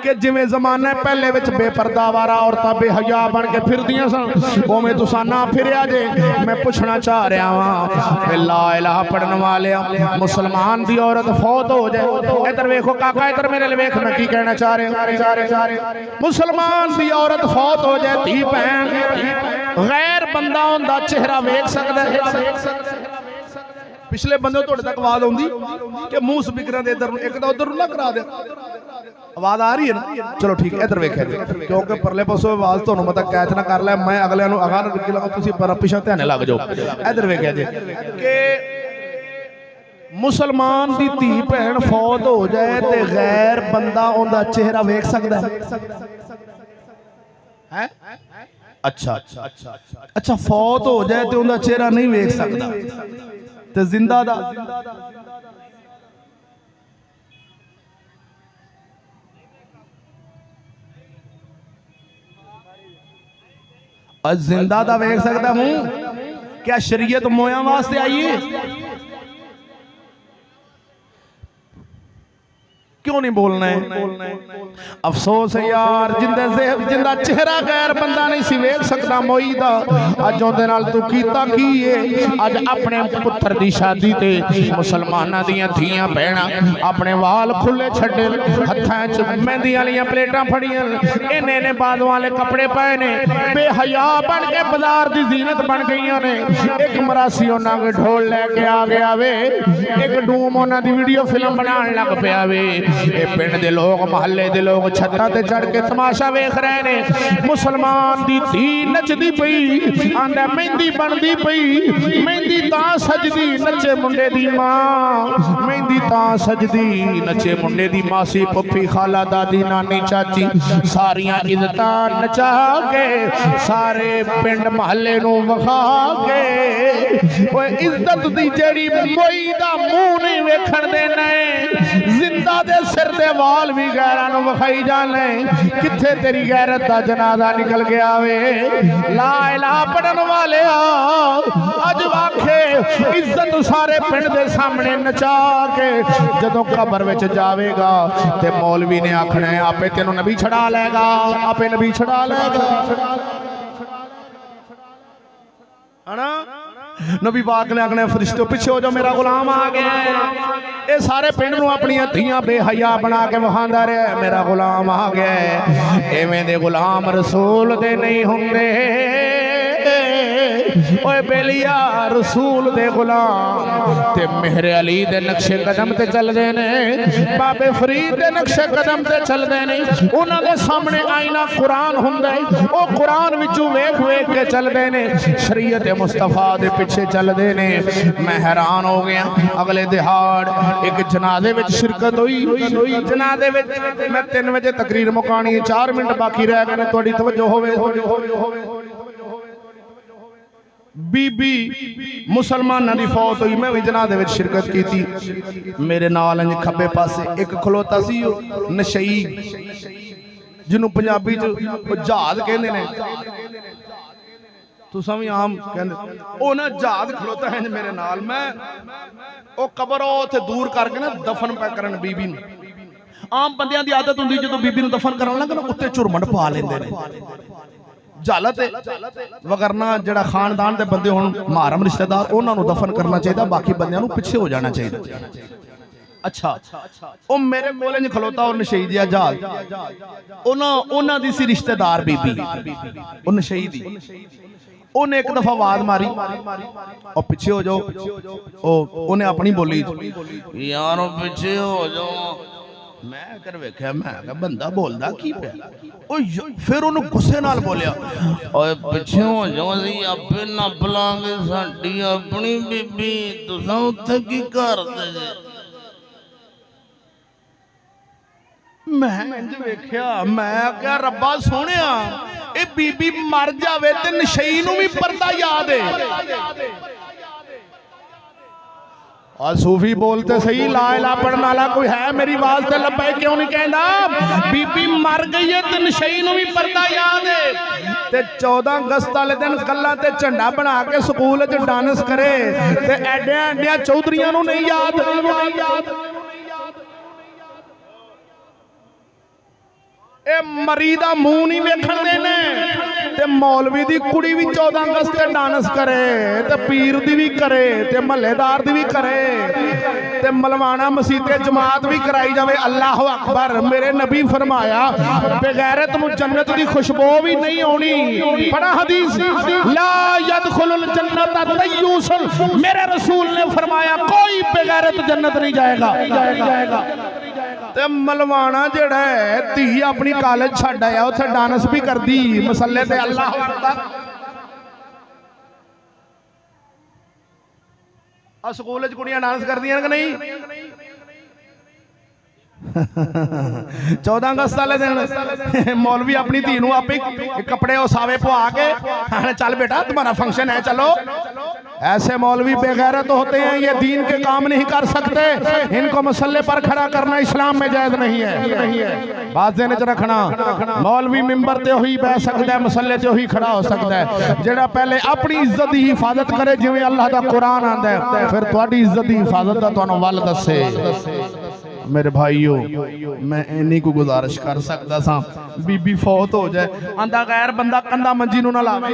कि जिवें ज़माने पहले विच बेपर्दा वारा औरतां बेहया बन के फिरदियां सन, उवें तुसां ना फिरिया जे। मैं पूछना चाह रहा वां ला इलाहा पढ़न वाले मुसलमान दी औरत फौत हो जाए, इधर वेखो काका, इधर मेरे लिए वेख मैं की कहना चाह रहा। मुसलमान दी औरत फौत हो जाए, धी भैन गैर बंदा उनदा चेहरा वेख सकदा है। पिछले बंदे थोड़े तक आवाज आउंदी कि मुंह स्पीकर दे इधर एक दा उधर ना करा दे, आवाज आ रही है ना? चलो ठीक है, इधर वेखे क्योंकि परले पासों आवाज तुहानू पता कैच ना कर लै, मैं अगले नूं अगां रुकी लगा, तुसीं पर पिछे ध्यान लग जाओ। इधर वेखे जे कि मुसलमान दी धी भैन फौत हो जाए ते गैर बंदा उनदा चेहरा वेख सकदा है? अच्छा फौत हो जाए ते उनदा चेहरा नहीं वेख सकदा ते जिंदा दा जिंदा दा वेख सकदा हूं। क्या शरीयत मोया वास्ते आई है? क्यों नहीं बोलना है? अफसोस है यार, जिंदा चेहरा गैर बंदा नहीं सी वेख सकता मोई दा, अज उहदे नाल तू कीता की है? अज अपने पुत्र दी शादी ते मुसलमानां दियां धीआं भैणां अपने वाल खुले छड्डे, हत्थां च मेहंदी वालियां प्लेटां फड़ियां, इन्ने बादों वाले कपड़े पाए ने, बेहया बन के बाजार दी जीनत बन गईयां ने। एक मरासी उन्हां दे ढोल लैके आ गया वे, एक डूम उन्हां दी वीडियो फिल्म बनाउण लग पिया वे। ये पिंड दे लोग महल्ले दे लोग छत्तां ते चढ़ के तमाशा वेख रहे ने। मुसलमान दी धी नचदी पई, आंदा मेहंदी बनदी पई, मेहंदी तां सजदी नचे मुंडे दी मां, मेहंदी तां सजदी नचे मुंडे दी मासी पुफी खाला दादी नानी चाची, सारियां इज्जतां नचा के सारे पिंड महल्ले नूं वखा के। ओए इज्जत दी जेड़ी कोई दा मुंह नहीं वेखण देना, जिंदा दे सिर दे वाल भी गैरां नूं विखाई जाने। किथे तेरी गैरत दा जनाजा निकल गया वे? ला इलाहा पढ़न वाले अज आखे इज्जत सारे पिंड दे सामने नचा के जदों कबर विच जावेगा ते मौलवी ने आखना है आपे तेनों नबी छड़ा लेगा, आपे नबी छड़ा लेगा, है ना? नबी पाक ने आखना फरिश्तों पीछे हो जाओ, मेरा गुलाम आ गया। ये सारे पिंड नूं अपनियां धीआं बेहया बना के वखांदा रहा, मेरा गुलाम आ गया। एवें दे गुलाम रसूल दे नहीं हुंदे। ओए बेलिया रसूल दे गुलाम ते मेहरे अली दे नक्शे कदम ते चलदे ने, बाबे फरीद दे नक्शे कदम ते चलदे ने। उन्हां दे सामने आईना कुरान हुंदा है, ओ कुरान विचों वेख वेख के चलदे ने, शरीयत मुस्तफा दे पिछे चलदे ने। मैं हैरान हो गया, अगले दिहाड़ एक जनाजे विच शिरकत हुई। जनाजे विच मैं 3 बजे तकरीर मुकानी, 4 मिनट बाकी रह गए, तुहाडी तवज्जो होवे। बीबी मुसलमाना दी फौत हुई, मैं भी जनाजे विच शिरकत की थी। मेरे नाल इंज खब्बे पासे एक खलोता सी नशई, जिन्हों पंजाबी च जहाज कहंदे ने, तुसां भी आम कहंदे, ओ ना जहाज खलोता है मेरे नाल। मैं ओ कबर उत्थे दूर करके ना दफन पै करन बीबी नूं। आम बंदियां दी आदत हुंदी जदों बीबी नूं दफन करन लगे ना उत्ते झुरमट पा लेंदे ने, जालत वगरना जड़ा खानदान के बंदे हुण मुहर्रम रिश्तेदार उन्हां नूं दफन करना चाहिए, बाकी बंदियां नूं पिछे हो जाना चाहिए। अच्छा ओ मेरे कोल इंज खलोता और नशई दिया जहाज, उन्हां दी सी रिश्तेदार बीबी, ओ नशई दी ਉਹਨੇ ਇੱਕ ਦਫਾ ਆਵਾਜ਼ ਮਾਰੀ, ਉਹ ਪਿੱਛੇ ਹੋ ਜਾਓ। ਉਹਨੇ ਆਪਣੀ ਬੋਲੀ ਯਾਰ ਪਿੱਛੇ ਹੋ ਜਾਓ। ਮੈਂ ਕਰ ਵੇਖਿਆ, ਮੈਂ ਕਿਹਾ ਬੰਦਾ ਬੋਲਦਾ ਕੀ ਪਿਆ। ਫਿਰ ਉਹਨੂੰ ਗੁੱਸੇ ਨਾਲ ਬੋਲਿਆ, ਓਏ ਪਿੱਛੇ ਹੋ ਜਾਓ, ਅਸੀਂ ਆਪੇ ਨੱਪ ਲਾਂਗੇ, ਸਾਡੀ ਆਪਣੀ ਬੀਬੀ, ਤੁਸੀਂ ਉੱਥੇ ਕੀ ਕਰਦੇ ਜੇ। ਮੈਂ ਇੰਜ ਵੇਖਿਆ, ਮੈਂ ਕਿਹਾ ਰੱਬਾ ਸੋਹਣਿਆ, ਇਹ ਬੀਬੀ ਮਰ ਜਾਵੇ ਤੇ ਨਸ਼ਈ ਨੂੰ ਵੀ ਪਰਦਾ ਯਾਦ ਹੈ। और सूफी बोलते सही, ला इलाहा पढ़ने वाला कोई है मेरी आवाज से लब्बैक क्यों नहीं कहना। बीबी मर गई है तो नशई नूं भी परदा याद है। ते 14 अगस्त वाले दिन कल्ला ते झंडा बना के स्कूल च डांस करे ते एडिया एडिया चौधरियां नूं नहीं याद। ए मरी दा मुंह नहीं वेखण देने ते मौलवी दी कुड़ी भी 14 अगस्त ते डांस करे ते पीर दी भी करे ते महल्लेदार दी भी करे ते मलवाना मसीते जमात भी कराई जावे। अल्लाह अकबर। मेरे नबी फरमाया बेगैरत नूं जन्नत दी खुशबू भी नहीं आउणी। पढ़ा हदीस, ला यदखुलुल जन्नत तय्यूसन। मेरे रसूल ने फरमाया कोई बेगैरत जन्नत नहीं जाएगा। ते मलवाना जेड़ा है धी अपनी कॉलेज छड्ड आया, उत्थे डांस भी करदी मसले ते। अल्लाह अकबर। आ स्कूल च कुड़ियां डांस करदियां कि नहीं? 14 अगस्त वाले दिन मौलवी अपनी धी नूं आपे कपड़े उसावे पवा के, चल बेटा तुम्हारा फंक्शन है चलो। ऐसे मौलवी बेगैरत होते हैं, ये दीन के काम नहीं कर सकते, इनको मसल्ले पर खड़ा करना इस्लाम में जायज नहीं है। बात ज़हन च रखना, मौलवी मिंबर ते ही बह सकता है, मसल्ले ते ही खड़ा हो सकता है। जेड़ा पहले अपनी इज्जत की हिफाजत करे, जिवें अल्लाह दा कुरान आंदा है, फिर तुहाडी इज्जत की हिफाजत दा तुहानूं वल दसे। मेरे भाईओ, मैं इन्नी को गुजारिश कर सकता सा, बीबी फौत हो जाए, आंदा गैर बंदा कंधा मंजी नूं ना लावे।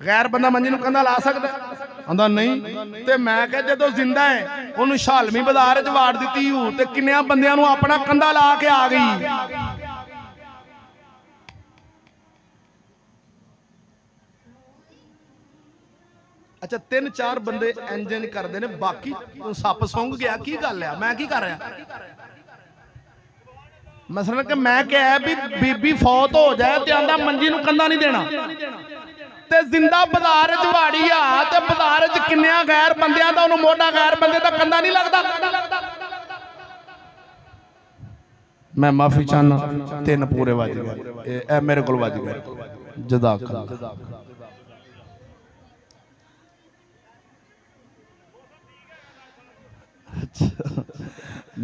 गैर बंदा मंजी नूं कंधा ला सकदा? आंदा नहीं। ते मैं कह जदों जिंदा है उन्होंने शालमी बाजार च वाड़ दित्ती हूं ते किन्नियां बंदियां नूं अपना कंधा ला के आ गई। अच्छा 3-4 बंदे इंजन करते हैं, बाकी सप सुंघ गया की गल है, मैं की कर रहा। मसलन कि मैं क्या भी बीबी फौत हो जाए तो आंदा मंजी नूं कंधा नहीं देना, ते जिंदा बाजार च वाड़ी आ ते बाजार च किन्नियां गैर बंदियां दा उन्होंने मोटा गैर बंदे दा कंधा नहीं लगता। मैं माफी चाहना, 3 पूरे वज गए, ए मेरे को वज गए। जज़ाकल्लाह।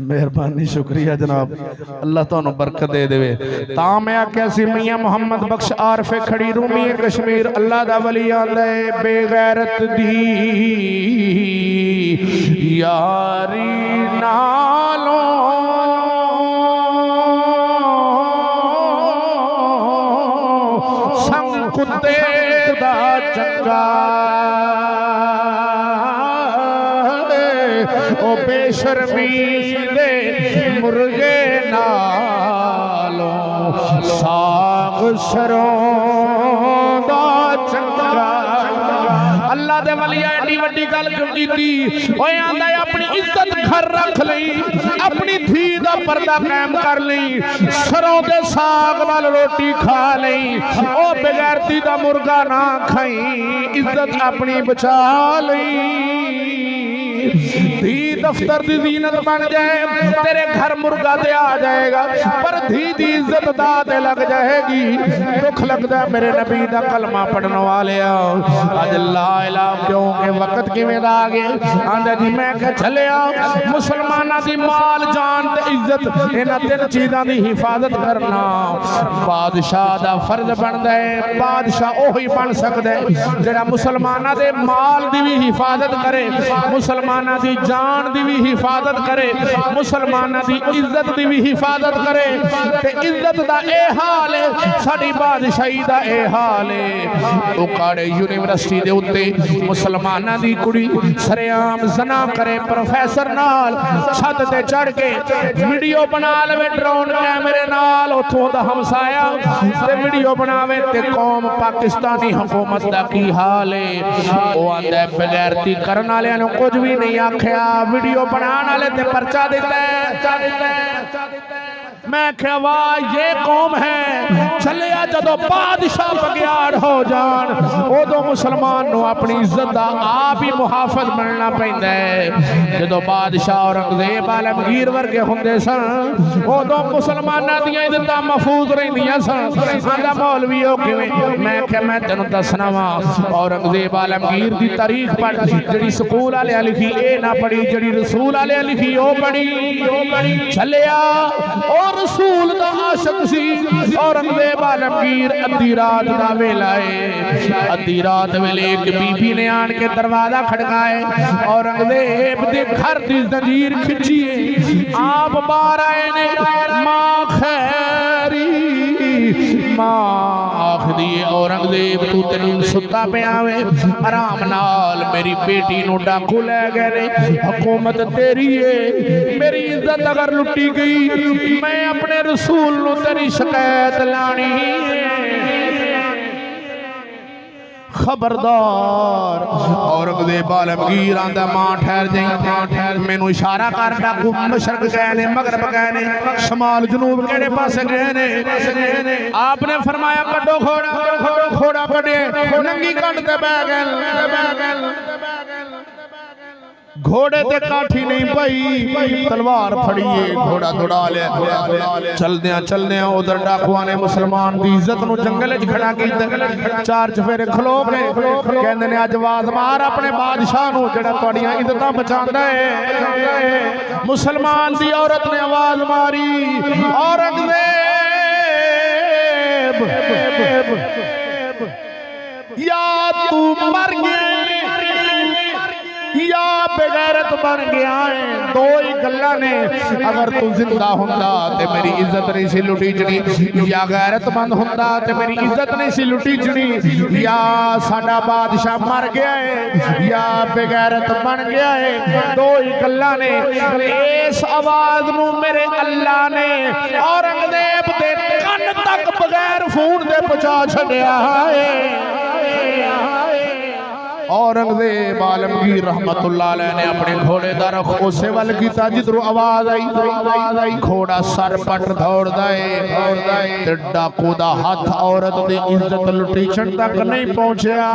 मेहरबानी, शुक्रिया जनाब, अल्लाह तुहानू बरकत दे देवे। ता मैं आख्या सी मियां मोहम्मद बख्श आरफे खड़ी रूमी कश्मीर अल्लाह दा वली आंदा है, बेगैरत दी यारी नालों संग कुत्ते दा चंगा, ओ बेशर्मी दे मुर्गे नालों साग सरों दा चंगा। अल्लाह दे वलिया एडी वड्डी गल क्यों कीती? ओए आंदा है अपनी इज्जत घर रख लई, अपनी धी दा पर्दा कायम कर लई, सरों दे साग नाल रोटी खा लई, ओ बेगैरती दा मुर्गा ना खाई, इज्जत अपनी बचा लई। धी दफ्तर दी जीनत बन जाए, तेरे घर मुर्गा ते आ जाएगा, पर धी दी इज्जत दा ते लग जाएगी। दुख लगदा मेरे नबी दा कलमा पढ़ने वाले अज ला इलाहा क्यों के वक्त किवें दा आ गया। आंदा जी मैं कह चलिया मुसलमाना दी माल जान ते इज्जत इन्हां 3 चीज़ां दी हिफाजत करना बादशाह दा फर्ज बनदा है। बादशाह ओही बन सकदा है जेड़ा मुसलमाना दे माल दी भी हिफाजत करे, मुसलमान मुसलमाना दी जान दी भी हिफाजत करे, मुसलमाना दी इज्जत दी भी हिफाजत करे। ते इज्जत दा ए हाल है, साडी बादशाही दा ए हाल है। उकाड़े यूनिवर्सिटी दे उत्ते मुसलमाना दी कुड़ी सरेआम ज़ना करे प्रोफेसर नाल, छत ते चढ़ के वीडियो बना लवे ड्रोन कैमरे नाल, उथों दा हमसाया ते वीडियो बनावे ते कौम पाकिस्तानी हुकूमत दा की हाल है। वो आंदा बगैरती करन वालियां नूं कुछ भी नहीं आखिया, वीडियो बनाने वाले ते परचा दिता है। मैं क्या वाह ये कौम है। चले जदों बादशाह बगियाड़ हो जान, उदों मुसलमान नूं अपनी इज्जत दा आप ही मुहाफिज बनना पैंदा है। जदों बादशाह औरंगजेब आलमगीर वर्गे हुंदे सन, उदों मुसलमानां दियां इज्जतां महफूज रहिंदियां सन। आंदा मौलवी हो किवें? मैं क्या मैं तैनूं दसना वा, औरंगजेब आलमगीर दी तारीख पढ़, जिहड़ी स्कूल वालियां लिखी ए ना पढ़ी, जिहड़ी रसूल वालियां लिखी ओ पढ़ी। चलिया और रसूल दा आशिक सी औरंगजेब आलमगीर। अद्धी रात दा वेला है, अद्धी रात वेले एक बीबी ने आन के दरवाजा खड़काए, औरंगजेब दे घर दी जंजीर खिंची, आप बाहर आए ने। मां खैरी, मां आखदी औरंगजेब तू तेन सुता पिया वे, आराम नाल मेरी बेटी नूं डाकू लै गए ने, हुकूमत तेरी है, मेरी इज्जत अगर लुटी गई मैं अपने रसूल नूं तेरी शिकायत लानी है। खबरदार। औरंगजेब आलमगीर आंदा मां ठहर जाई, मां ठहर, मैनू इशारा कर, डाकू मशरक गए ने, मगरब गए ने, शमाल जनूब केड़े पासे गए ने। आपने फरमाया कड्डो घोड़ा, घोड़ा कड्डे, नंगी कंड ते बह गए। घोड़े ते काठी नहीं पई, तलवार फड़िए घोड़ा दौड़ा लिया। चलदियां उधर डाकुआं ने मुसलमान दी इज्जत नूं जंगल च खड़ा कीता। चार चफेरे खलो के कहंदे ने अज आवाज मार अपने बादशाह नूं जेड़ा तुहाडीआं इज्जतां बचांदा है। मुसलमान दी औरत ने आवाज मारी, औरंगजेब या तू मर गया या बेगैरत बन गया है। दो ही गल्लां ने, अगर तू जिंदा हुंदा ते मेरी इज्जत नहीं सी लुटीजनी, या गैरतमंद हुंदा ते मेरी इज्जत नहीं सी लुटीजनी, या साडा बादशाह मर गया है या बेगैरत बन गया है। दो ही गल्लां ने। इस आवाज नूं मेरे अल्लाह ने औरंगजेब दे कन तक बगैर फोन दे पहुंचा छड्या है। औरंगजेब आलमगीर रहमतुल्लाह अलैह ने अपने घोड़े दा रुख उसे वल कीता जिधरों आवाज आई। घोड़ा सर पट दौड़दा है ते डाकू दा हथ औरत दी इज्जत लुटीचण तक नहीं पहुंचया।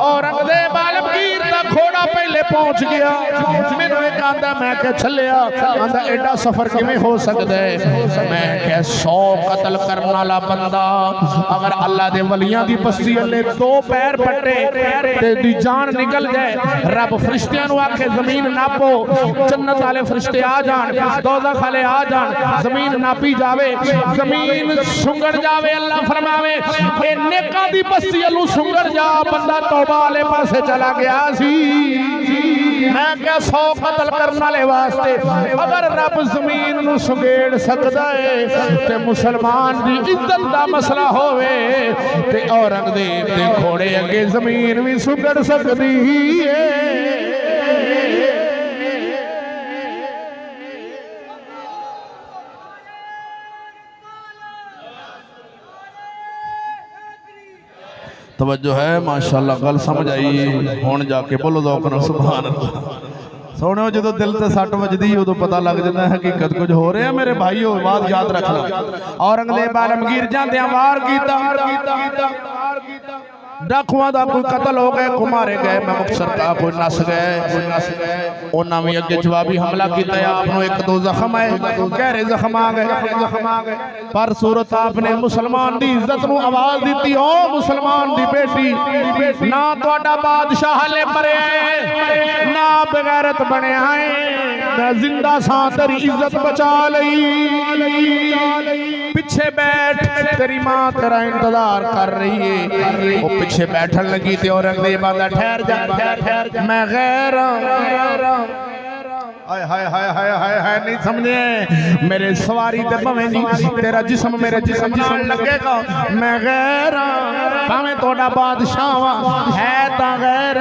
औरंगजेब आलमगीर दा घोड़ा पहले पहुंच गया। मैनू एक आंदा, मैं क्या छलिया, आंदा एडा सफर किवें हो सकदा है? मैं क्या 100 कत्ल करने वाला बंदा अगर अल्लाह दे वलियां दी बस्ती अल्ले दो पैर दी जान निकल जाए, रब फरिश्तियां नूं आखे जमीन नापो, जन्नत वाले फरिश्ते आ जान, दोज़ख वाले आ जान, जमीन नापी जावे, जमीन सुंगड़ जावे। अल्लाह फरमावे ए नेकां दी बस्ती अल्लू सुंगड़ जा, बंदा तौबा वाले पासे चला गया सी। मैं क्या 100 कत्ल करने वाले वास्ते अगर रब जमीन नूं सुगेड़ सकदा है ते मुसलमान दी इज्जत दा मसला होवे ते औरंगजेब दे घोड़े अगे जमीन भी सुगड़ सकदी है। तवज्जो है माशाअल्लाह, गल समझ आई। हुण जाके बोलो दौक नाल सुभान अल्लाह। सोने जो दिल से सट वजदी उदो पता लग जाता है हकीकत कुछ हो रहा है। मेरे भाईओ बात याद रखना। औरंगजेब आलमगीर जांदियां वार कीता, डाकुआं दा कोई कतल हो गए, कोई मारे गए, मैं मुक्तसर का कोई नस गए। उन्हां भी अगे जवाबी हमला किया। आपनों एक दो जख्म आए, गहरे जख्म आ गए, पर सूरत आपने मुसलमान दी इज्जत नूं आवाज दी, ओ मुसलमान दी बेटी, ना तुहाडा बादशाह हले मरिया ना बेगैरत बनिया है, मैं जिंदा सां तेरी इज्जत बचा लई। पिछे बैठ, तेरी माँ तेरा इंतजार कर रही है। वो पीछे बैठन लगी ते औरंगजेब आंदा ठहर जा, मैं गैर हाय हाय हाय हाय हाय हाय नहीं समझे मेरे सवारी ते भवें जी तेरा जिस्म मेरे जिस्म नाल लगेगा। मैं गैर भावें तोड़ा बादशाह वा है तां गैर।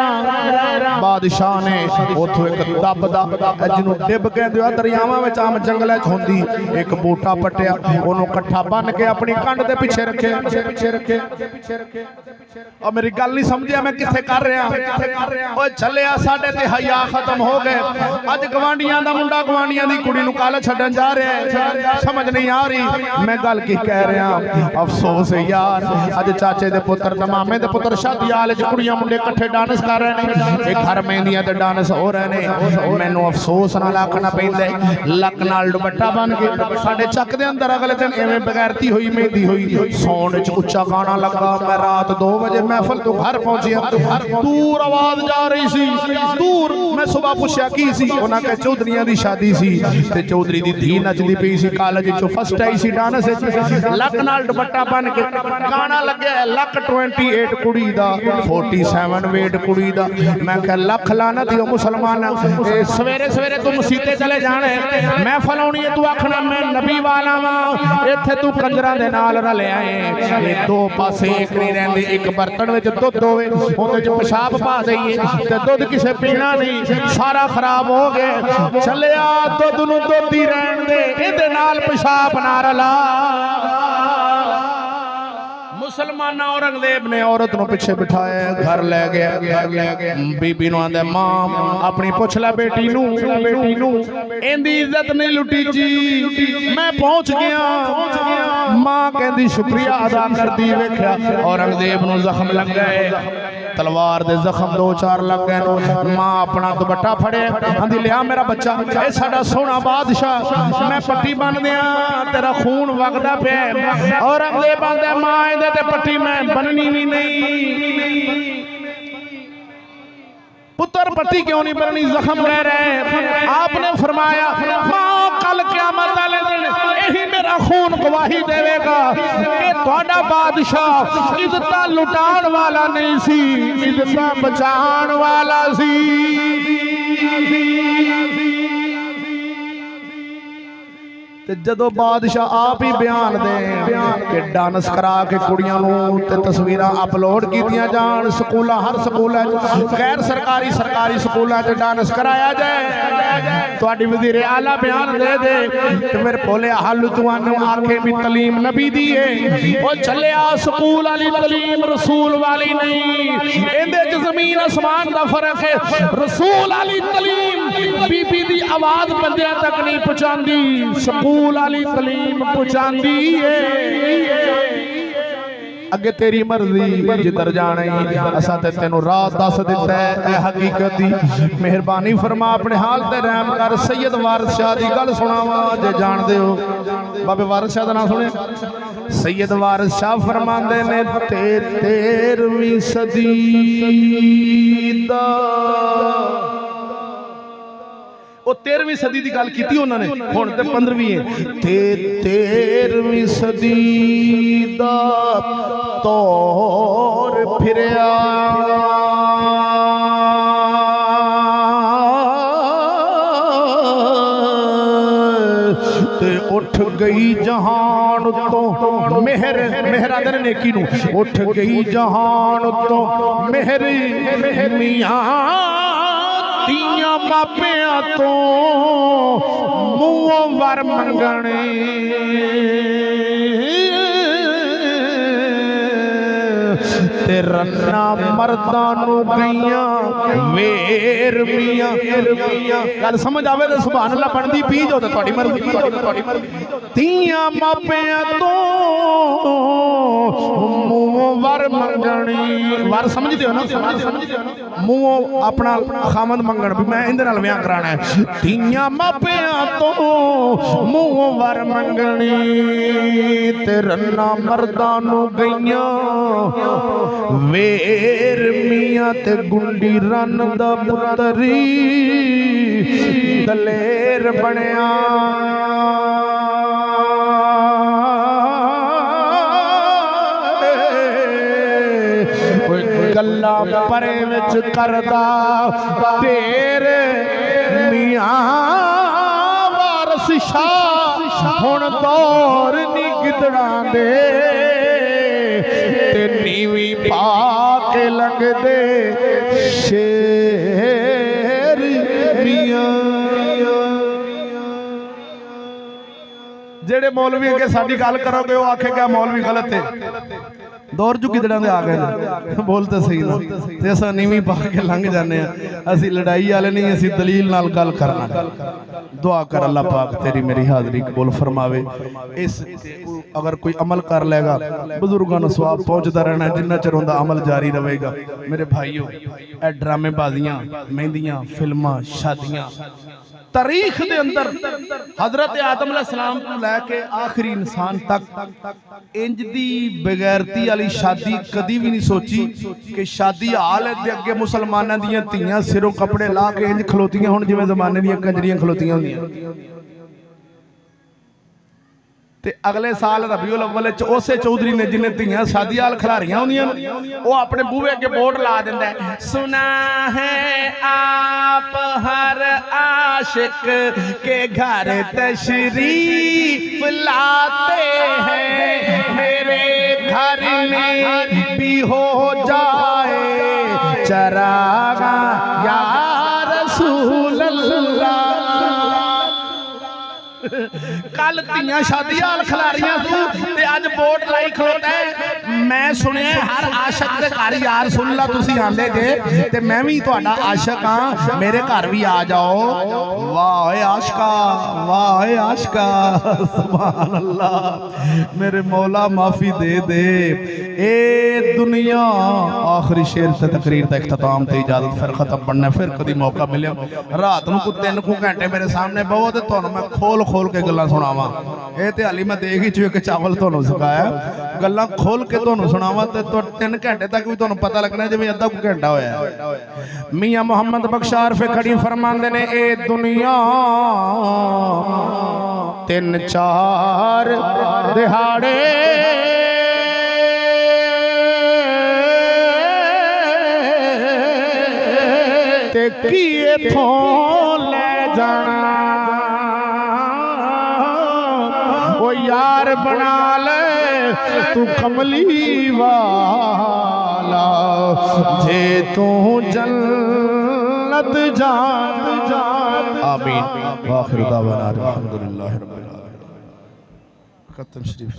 बादशाह ने उथों एक दब दा जिन्हों डिब कहंदे आ दरियावां विच आम जंगलां च हुंदी एक बूटा पट्टिया ओनू कट्ठा बन के अपनी कंड दे पिछे रखे। और मेरी गल नहीं समझिया मैं किथे कर रहा ओए चलिया साडे ते हया खत्म हो गए। अज गवांडियां दा मुंडा गवांडियां दी कुड़ी नू कल छड्डन जा रहा है, समझ नहीं आ रही मैं गल की कह रहा। अफसोस है यार अज चाचे दे पुत्र ते मामे दे पुत्र शादी हाल च कुड़ियां मुंडे इकट्ठे डांस कर रहे ने, एक घर मेहंदियां ते डांस हो रहे ने। मैनू अफसोस नाल आखना पैंदा लक नाल दुपट्टा बन के साडे चक दे अंदर अगले दिन एवें बगैरती होई मेहंदी होई सौण च उच्चा गाना लगा। मैं रात 2 बजे महफिल तो घर पहुंचिया, दूर आवाज जा रही सी दूर। मैं सुबह पूछया की सी, उन्हां कहा चौधरीआं दी शादी सी ते चौधरी दी धी नचदी पई सी, कॉलेज चों फर्स्ट आई सी डांस विच, लक नाल दुपट्टा बन के गाना लग्या लक 28 कुड़ी दा 47 वेट कुड़ी दा। मैं कहा लख लानत यो मुसलमान सवेरे सवेरे तू मसीते चले जाने महफिल आउणी है, तू आखना मैं नबी वाला वां, इत्थे तू कंजरां दे नाल रले आए। दो पासे एक नहीं रहिंदे, एक बर्तन विच दुध होवे ओहदे च पेशाब पा दईए ते दुध किसे पीना नहीं, सारा खराब हो गया। चलिया दुध नूं दुध ही रहन दे, इहदे नाल पेशाब ना रला। मुसलमान औरंगजेब ने औरत नूं पिछे बिठाया, घर ले गया। बीबी नूं आंदा मां अपनी पुछ लै बेटी नूं इंदी इज्जत नहीं लुटी जी, मैं पहुंच गया। मां कहंदी शुक्रिया अदा करदी। वेख्या औरंगजेब नूं जख्म लग गए, तलवार दे जख्म 2-4 लग गए। मां अपना दुपट्टा फड़े आंदी लिया मेरा बच्चा, ए साडा सोहना बादशाह, मैं पट्टी बन दियां तेरा खून वगदा पिया। औरंगजेब आंदा मां इहदे ते पट्टी मैं बननी भी नहीं। पुत्र पट्टी क्यों नहीं बननी, जख्म रह रहे। आपने फरमाया मां कल क़यामत वाले दिन यही मेरा खून गवाही देवेगा कि तुहाडा बादशाह इज्जत लुटाण वाला नहीं सी, इज्जत बचाण वाला सी। ते जदों बादशाह आप ही बयान दे कि डांस करा के कुड़ियां नूं ते तस्वीरां अपलोड कीतियां जान स्कूलां, हर स्कूल गैर सरकारी सरकारी स्कूलों च डांस कराया जाए। तुहाडी वज़ीर आला बयान दे ते मेरे भोले हल तुहानू आखे भी तलीम नबी दी है, ओ चलिया स्कूल वाली तलीम रसूल वाली नहीं, इहदे च जमीन आसमान दा फर्क है। रसूल वाली तलीम बीबी दी आवाज बंदियां तक नहीं पहुंचांदी, स्कूल वाली तलीम पहुंचांदी है। अगे तेरी मर्जी जिधर जाना ही असा ते तेनू राह दस दिता है, ए हकीकत दी मेहरबानी फरमा अपने हाल ते रहम कर। सैयद वारिस शाह दी गल सुनावा जे जानदे हो, बाबे वारिस शाह दा नाम सुने। सैयद वारिस शाह फरमांदे ने 13वीं सदी दा, वो 13वीं सदी की गल की उन्होंने, हुण ते 15वीं है। 13वीं सदी दा तौर फिरिया ते उठ गई जहान तो मेहर, मेहरा दे नेकी नू, उठ गई जहान तो मेहर मियां तियां मापियां तो मूहों वर मंगणे। ते रन्ना मर्दां नू गईयां वेर मियां। गल समझ आवे तो सुभान अल्लाह पढ़दी पी जो, तुहाडी मर्जी। तियां मापियां तो मूहों वर मंगणी, वर समझदे हो ना, मूहों अपना खामद मंगण भी मैं इंदे नाल विआह कराना है। तियां मापियां तो मूहों वर मंगणी ते रन्ना मर्दां नू गईयां वेर मियां ते गुंडी रन दा पुत्तरी दलेर बनया। अल्लाह परे विच करदा तेरे मियां वारस शाह हुण दौर नी गिदड़ां दे ते नीवी पा के लगदे शेर मियां। जेड़े मौलवी अगे साडी गल करोगे वो आखेगा मौलवी गलत है, दौर चु गिदड़ां दे आ गए ने, बोल तो सही ना। ते असां नीवी पा के लंघ जाने असीं लड़ाई वाले नहीं, असीं दलील नाल गल करना। दुआ कर अल्लाह पाक तेरी मेरी हाज़री कबूल फरमावे। इस अगर कोई अमल कर लेगा बुजुर्गों को सवाब पहुंचता रहना, जिन्ना चिर उनका अमल जारी रहेगा। मेरे भाईओ ए ड्रामेबाजियां, मेहंदियां, फिल्मां, शादियां तारीख दे अंदर हजरत आदम अलैहिस्सलाम को लैके आखिरी इंसान तक इंज दी बेगैरती वाली शादी कदी भी नहीं सोची कि शादी हाल दे अगे मुसलमानां दियां धीयां सिरों कपड़े ला के इंज खलोतियां होण जिवें ज़माने दियां कंजरियां खलोतियां होंदियां। ते अगले साल रबीउल अव्वल उसे चौधरी ने जिन्हें धीयां शादी हाल खिलारियां होंदियां वो अपने बूहे अगे बोर्ड ला दिंदा है, सुना है आप हर आशिक के घर तशरीफ लाते हैं, मेरे घर में भी हो जाए चरागा या रसूल अल्लाह। कल धीयां शादी हाल खिलारियां तू ते अज बोर्ड लाई खलोता है। मैं सुने हर आशिक दे घर यार सुन ला तुसी आंदे जे ते मैं भी तुहाडा आशिक हां, मेरे घर भी आ जाओ। वाह आशिका, वाह आशिका, सुभान अल्लाह। मेरे मौला माफी दे दे। ए दुनिया आखिरी शेर ते तकरीर दा इख्तिताम ते इजाजत, फिर खत्म बनना, फिर कभी मौका मिले रात नूं को 3 घंटे मेरे सामने बहु ते तुहानूं मैं खोल खोल के गल्लां सुनावां। ये ते हाली मैं देख ही चुके चावल तुहानूं सिखाया, गल्लां खोल के तुहानूं सुनावां ते 3 घंटे तक भी तुहानूं पता लगना जिवें अद्धा घंटा होया। मियां मोहम्मद बख्श आरफे खड़ी फरमांदे ने ए दुनिया 3-4 दिहाड़े ते की इथों ले जाना, ओ यार बना ले तू कमली वाला, जे तू जन्नत जान जान। आमीन। आखिर दावाना अल्हम्दुलिल्लाहि रब्बिल आलमीन। खत्म शरीफ।